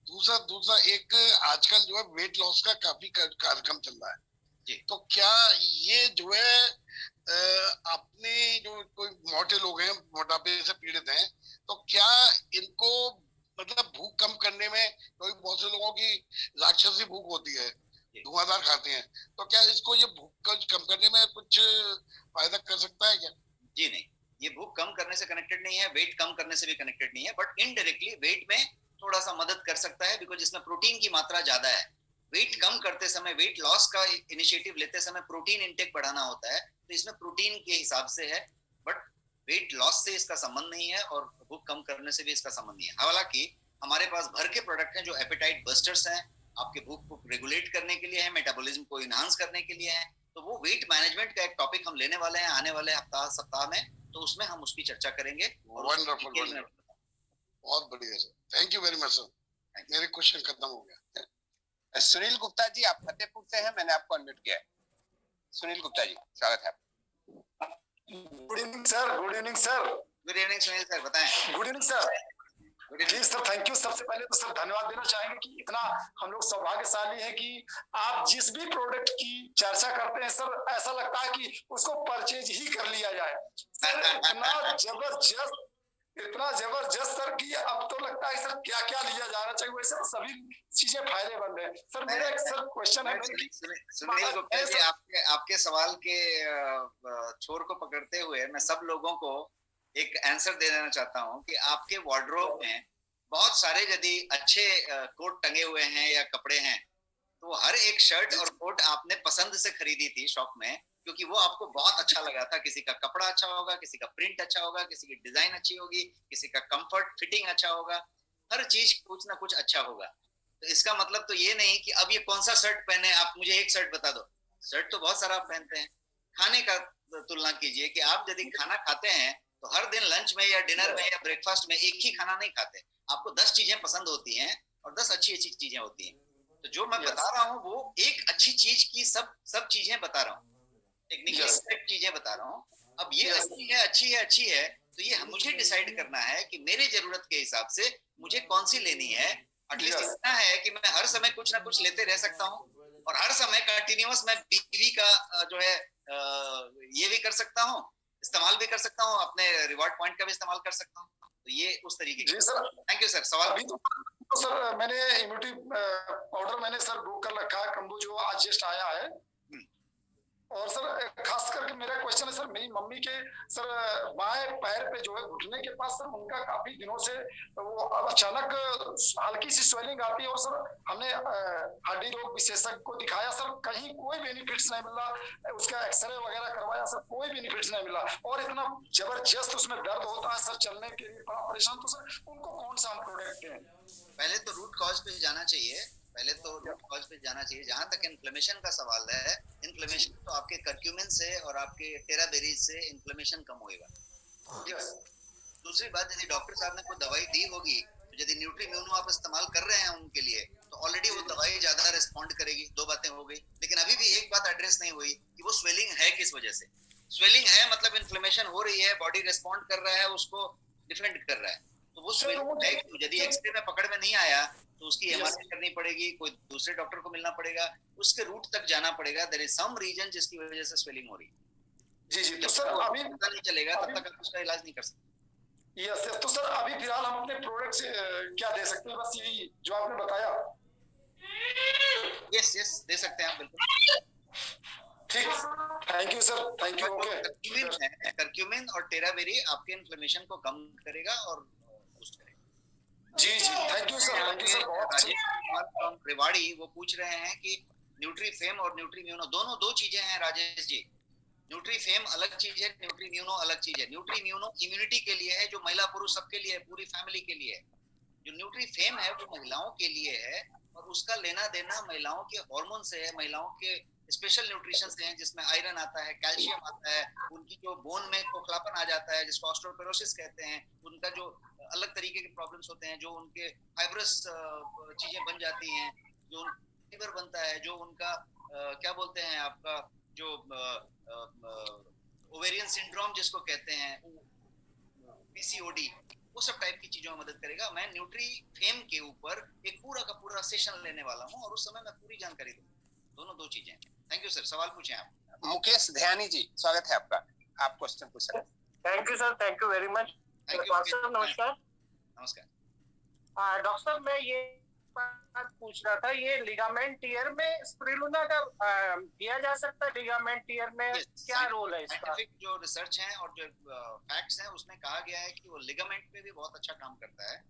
दूसरा एक आजकल जो है वेट लॉस का काफी कार्यक्रम चल रहा है जी। तो क्या ये जो है अपने जो कोई मोटे लोग हैं, मोटापे से पीड़ित हैं, तो क्या इनको मतलब भूख कम करने में, क्योंकि बहुत से लोगों की राक्षसी भूख होती है, धुआंधार खाते हैं, तो क्या इसको ये भूख कम करने में कुछ फायदा कर सकता है क्या? जी नहीं, ये भूख कम करने से कनेक्टेड नहीं है, वेट कम करने से भी कनेक्टेड नहीं है, बट इनडायरेक्टली वेट में थोड़ा सा मदद कर सकता है, बिकॉज इसमें प्रोटीन की मात्रा ज्यादा है। वेट कम करते समय, वेट लॉस का इनिशिएटिव लेते समय प्रोटीन इंटेक बढ़ाना होता है, तो इसमें प्रोटीन के हिसाब से है, बट वेट लॉस से इसका संबंध नहीं है और भूख कम करने से भी इसका संबंध नहीं है। हालांकि हमारे पास भर के प्रोडक्ट हैं जो एपेटाइट बस्टर्स हैं, आपके भूख को रेगुलेट करने के लिए है, मेटाबॉलिज्म को इनहांस करने के लिए है, तो वो वेट मैनेजमेंट का एक टॉपिक हम लेने वाले हैं आने वाले सप्ताह में, तो उसमें हम उसकी चर्चा करेंगे। वंडरफुल, बहुत बढ़िया sir, thank you very much sir, मेरे क्वेश्चन खत्म हो गया। सुनील गुप्ता जी, आप फतेहपुर से हैं, मैंने आपको अनम्यूट किया है। सुनील गुप्ता जी, स्वागत है। Good evening sir. Good evening sir. Good evening Sunil sir, बताएं। Good evening sir. जी सर, थैंक यू। सबसे पहले तो सर धन्यवाद देना चाहेंगे कि इतना हम लोग सौभाग्यशाली हैं कि आप जिस भी प्रोडक्ट की चर्चा करते हैं सर, ऐसा लगता है कि उसको परचेज ही कर लिया जाए सर। इतना जबरदस्त सर कि अब तो लगता है सर क्या क्या लिया जाना चाहिए, वैसे तो सभी चीजें फायदेमंद है सर। मेरा एक सर क्वेश्चन है सुनील गुप्ता जी, आपके सवाल के छोर को पकड़ते हुए मैं सब लोगों को एक आंसर दे देना चाहता हूँ कि आपके वार्डरोब में बहुत सारे यदि अच्छे कोट टंगे हुए हैं या कपड़े हैं, तो हर एक शर्ट और कोट आपने पसंद से खरीदी थी शॉप में, क्योंकि वो आपको बहुत अच्छा लगा था। किसी का कपड़ा अच्छा होगा, किसी का प्रिंट अच्छा होगा, किसी की डिजाइन अच्छी होगी, किसी का कंफर्ट फिटिंग अच्छा होगा, हर चीज कुछ ना कुछ अच्छा होगा। तो इसका मतलब तो ये नहीं कि अब ये कौन सा शर्ट पहने, आप मुझे एक शर्ट बता दो। शर्ट तो बहुत सारा आप पहनते हैं। खाने का तुलना कीजिए कि आप यदि खाना खाते हैं तो हर दिन लंच में या डिनर में या ब्रेकफास्ट में एक ही खाना नहीं खाते, आपको 10 चीजें पसंद होती हैं और 10 अच्छी अच्छी चीजें होती हैं। तो जो मैं बता रहा हूँ वो एक अच्छी चीज की सब चीजें बता रहा हूँ, टेक्निकली चीजें बता रहा हूँ। अब ये अच्छी है तो ये मुझे डिसाइड करना है कि मेरे जरूरत के हिसाब से मुझे कौन सी लेनी है। एटलीस्ट इतना है कि मैं हर समय कुछ ना कुछ लेते रह सकता हूँ और हर समय कंटिन्यूअस मैं बीवी का जो है ये भी कर सकता हूँ, इस्तेमाल भी कर सकता हूँ, अपने रिवॉर्ड पॉइंट का भी इस्तेमाल कर सकता हूँ। तो ये उस तरीके की। Thank you sir. सवाल अभी तो सर मैंने इम्यूनिटी पाउडर मैंने सर बुक कर रखा है, कम्बो जो आज जस्ट आया है। और सर खास करके मेरा क्वेश्चन है सर, मेरी मम्मी के सर बाएं पैर पे जो है घुटने के पास सर उनका काफी दिनों से वो अचानक हल्की सी स्वेलिंग आती है और सर हमने हड्डी रोग विशेषज्ञ को दिखाया सर, कहीं कोई बेनिफिट्स नहीं मिला, उसका एक्सरे वगैरह करवाया सर, कोई बेनिफिट्स नहीं मिला और इतना जबरदस्त उसमें दर्द होता है सर, चलने के लिए बड़ा परेशान। तो सर उनको कौन सा हम प्रोडक्ट दें? पहले तो रूट कॉज पे जाना चाहिए, जहां तक इन्फ्लेमेशन का सवाल है, इन्फ्लेमेशन तो आपके कर्क्यूमिन से और आपके टेराबेरीज से इन्फ्लेमेशन कम होएगा। दूसरी बात, यदि डॉक्टर साहब ने कोई दवाई दी होगी, तो यदि न्यूट्रीम्यूनो आप इस्तेमाल कर रहे हैं उनके लिए, तो ऑलरेडी वो दवाई ज्यादा रिस्पॉन्ड करेगी। 2 बातें हो गई, लेकिन अभी भी एक बात एड्रेस नहीं हुई कि वो स्वेलिंग है किस वजह से। स्वेलिंग है मतलब इन्फ्लेमेशन हो रही है, बॉडी रिस्पॉन्ड कर रहा है, उसको डिफेंड कर रहा है, तो वो स्वेलिंग है। यदि एक्सरे में पकड़ में नहीं आया तो उसकी एमआरआई करनी पड़ेगी, कोई दूसरे डॉक्टर को मिलना पड़ेगा, उसके रूट तक जाना पड़ेगा। देयर इज सम रीजन जिसकी वजह से स्वेलिंग हो रही है। जी तो सर अभी पता नहीं चलेगा तब तक आप उसका इलाज नहीं कर सकते। यस तो सर अभी फिलहाल हम अपने प्रोडक्ट से क्या दे सकते हैं? बस यही जो आपने बताया। यस दे सकते हैं आप, बिल्कुल। ठीक, thank you sir, thank you. Okay, curcumin और टेराबेरी आपके इन्फ्लेमेशन को कम करेगा और बूस्ट करेगा। जी thank you sir, thank you sir. Rajesh Kumar Rewari वो पूछ रहे हैं कि न्यूट्रीफेम और न्यूट्रीम्यूनो दोनों 2 चीजें हैं राजेश जी। न्यूट्रीफेम अलग चीज है, न्यूट्रीम्यूनो अलग चीज है। न्यूट्रीम्यूनो इम्यूनिटी के लिए है, जो महिला पुरुष सबके लिए है, पूरी फैमिली के लिए है। जो न्यूट्रीफेम है वो महिलाओं के लिए है और उसका लेना देना महिलाओं के हार्मोन से है, महिलाओं के स्पेशल न्यूट्रिशन से है, जिसमें आयरन आता है, कैल्शियम आता है, उनकी जो बोन में खोखलापन आ जाता है जिसको ऑस्टियोपोरोसिस कहते हैं, उनका जो अलग तरीके के प्रॉब्लम्स होते हैं, जो उनके फाइब्रस चीजें बन जाती हैं, जो लीवर बनता है, जो उनका क्या बोलते हैं आपका जो ओवेरियन सिंड्रोम जिसको कहते हैं, पीसीओडी, वो सब टाइप की चीजों में मदद करेगा। मैं न्यूट्री फेम के ऊपर एक पूरा का पूरा सेशन लेने वाला हूँ और उस समय मैं पूरी जानकारी दूंगा। दोनों दो चीजें। Thank you sir. सवाल पूछें आप। मुकेश ध्यानी जी, स्वागत है आपका, आप क्वेश्चन पूछ सकते हैं। Thank you sir, thank you very much. नमस्कार। नमस्कार डॉक्टर साहब, मैं ये बात पूछ रहा था, ये लिगामेंट टीयर में स्पिरुलिना का दिया जा सकता है? लिगामेंट टीयर में क्या रोल है इसका? साइंटिफिक जो रिसर्च है और जो फैक्ट्स हैं उसमें कहा गया है कि वो लिगामेंट पे भी बहुत अच्छा काम करता है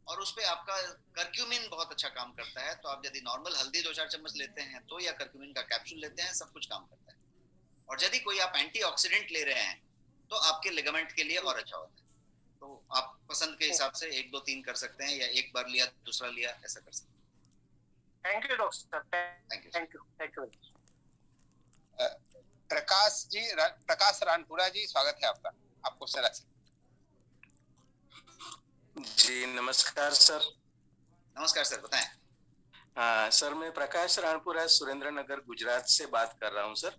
और उस पे आपका कर्क्यूमिन बहुत अच्छा काम करता है। तो आप यदि नॉर्मल हल्दी 2-4 चम्मच लेते हैं तो, या कर्क्यूमिन का कैप्सूल लेते हैं, सब कुछ काम करता है। और यदि कोई आप एंटीऑक्सीडेंट ले रहे हैं तो आपके लिगामेंट के लिए और अच्छा होता है। तो आप पसंद के हिसाब से 1, 2, 3 कर सकते हैं, या एक बार लिया दूसरा लिया, ऐसा कर सकते हैं। थैंक यू डॉक्टर साहब, थैंक यू थैंक यू। प्रकाश रानपुरा जी, स्वागत है आपका, आप क्वेश्चन रख सकते हैं। जी नमस्कार सर। नमस्कार सर, बताएं। हाँ सर, मैं प्रकाश रानपुरा सुरेंद्र नगर गुजरात से बात कर रहा हूँ सर।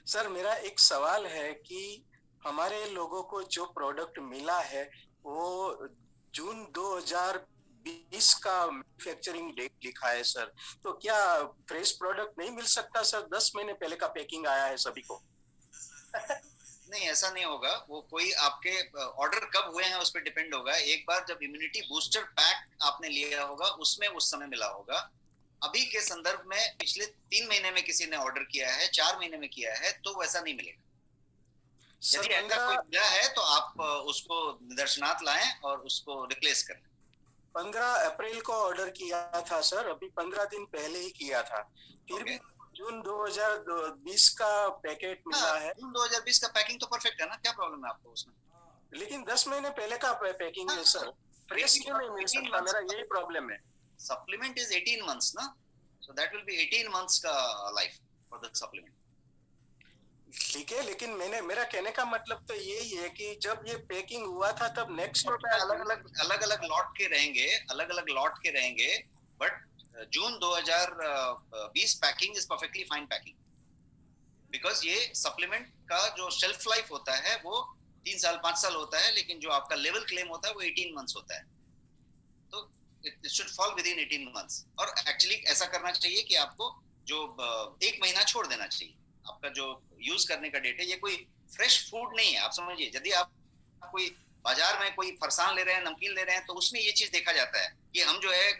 सर मेरा एक सवाल है कि हमारे लोगों को जो प्रोडक्ट मिला है वो जून 2020 का मैन्युफैक्चरिंग डेट लिखा है सर, तो क्या फ्रेश प्रोडक्ट नहीं मिल सकता सर? 10 महीने पहले का पैकिंग आया है सभी को। नहीं, ऐसा नहीं होगा। वो कोई आपके ऑर्डर कब हुए हैं उस पर डिपेंड होगा। एक बार जब इम्यूनिटी बूस्टर पैक आपने लिया होगा उसमें उस समय मिला होगा। अभी के संदर्भ में पिछले 3 महीने में किसी ने ऑर्डर किया है, 4 महीने में किया है, तो वैसा नहीं मिलेगा। यदि ऐसा कोई मिला है तो आप उसको निदर्शनात लाएं और उसको रिप्लेस करें। 15 अप्रैल को ऑर्डर किया था सर, अभी 15 दिन पहले ही किया था, फिर भी जून 2020 का पैकेट मिला है। जून 2020 का पैकिंग तो परफेक्ट है ना, क्या प्रॉब्लम है आपको उसमें? लेकिन 10 महीने पहले का पैकिंग है सर, फ्रेश क्यों नहीं मिल सकता? मेरा यही प्रॉब्लम है। सप्लीमेंट इज 18 months ना, so that will be 18 months का लाइफ फॉर द सप्लीमेंट। ठीक है, लेकिन मेरा कहने का मतलब तो यही है कि जब ये पैकिंग हुआ था तब नेक्स्ट अलग अलग लॉट के रहेंगे, but June 2020 packing is perfectly fine packing, because ये सप्लीमेंट का जो शेल्फ लाइफ होता है वो 3 साल 5 साल होता है, लेकिन जो आपका लेवल क्लेम होता है वो 18 months होता है। तो it should fall with in 18 months। और एक्चुअली ऐसा करना चाहिए कि आपको जो 1 महीना छोड़ देना चाहिए। आपका जो यूज करने का डेट है, ये कोई फ्रेश फूड नहीं है। आप समझिए, यदि आप कोई बाजार में कोई फरसान ले रहे हैं, नमकीन ले रहे हैं, तो उसमें ये चीज देखा जाता है कि हम जो है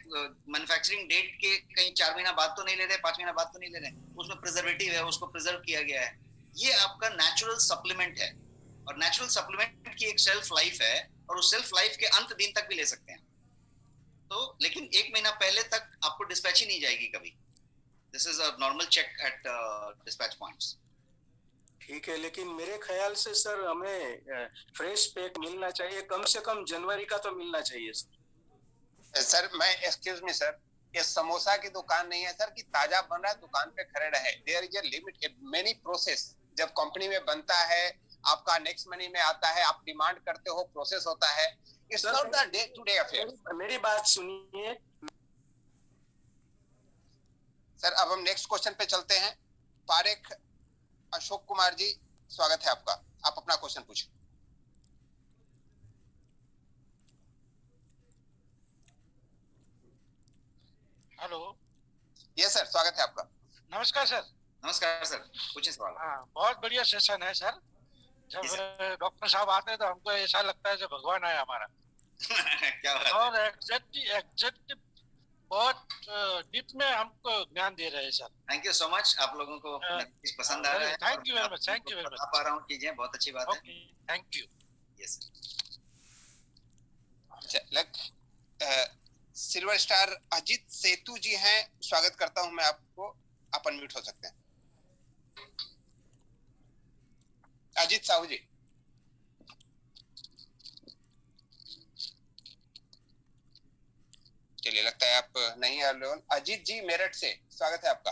मैन्युफैक्चरिंग डेट के कहीं 4 महीना बाद तो नहीं ले रहे, 5 महीना बाद तो नहीं ले रहे, उसमें प्रिजर्वेटिव है, उसको प्रिजर्व किया गया है। ये आपका नेचुरल सप्लीमेंट है और नेचुरल सप्लीमेंट की एक शेल्फ लाइफ है और उस शेल्फ लाइफ के अंत दिन तक भी ले सकते हैं। तो लेकिन 1 महीना पहले तक आपको डिस्पैच ही नहीं जाएगी कभी। This is a normal check at dispatch points. ठीक है, लेकिन मेरे ख्याल से सर हमें फ्रेश पैक मिलना चाहिए, कम से कम जनवरी का तो मिलना चाहिए सर। सर मैं एक्सक्यूज मी सर, ये समोसा की दुकान नहीं है सर कि ताजा बन रहा है दुकान पे खड़े रहे। There is a limit, many process. जब कंपनी में बनता है, आपका नेक्स्ट मनी में आता है, आप डिमांड करते हो, प्रोसेस होता है। It's not the day to day affair. मेरी बात सुनिए सर। अब हम नेक्स्ट क्वेश्चन पे चलते हैं। पारेख अशोक कुमार जी, स्वागत है आपका, आप अपना क्वेश्चन पूछिए। हेलो। यस सर, स्वागत है आपका। नमस्कार सर। नमस्कार सर, पूछिए सवाल। हाँ, बहुत बढ़िया सेशन है सर। जब डॉक्टर साहब आते हैं तो हमको ऐसा लगता है जब भगवान आया हमारा। क्या बात है। और एग्जैक्ट बहुत डीप में हमको ज्ञान दे रहे हैं sir. Thank you so much. आप लोगों को पसंद आ रहा है। Thank you very much, thank you very much. आप आ रहा हूँ, चीजें बहुत अच्छी बात है। Thank you. Yes. Silver star Ajit Setu ji हैं, स्वागत करता हूं मैं आपको, आप अनम्यूट हो सकते हैं। अजीत साहू जी। चलिए, लगता है आप नहीं है। अजीत जी मेरठ से, स्वागत है आपका।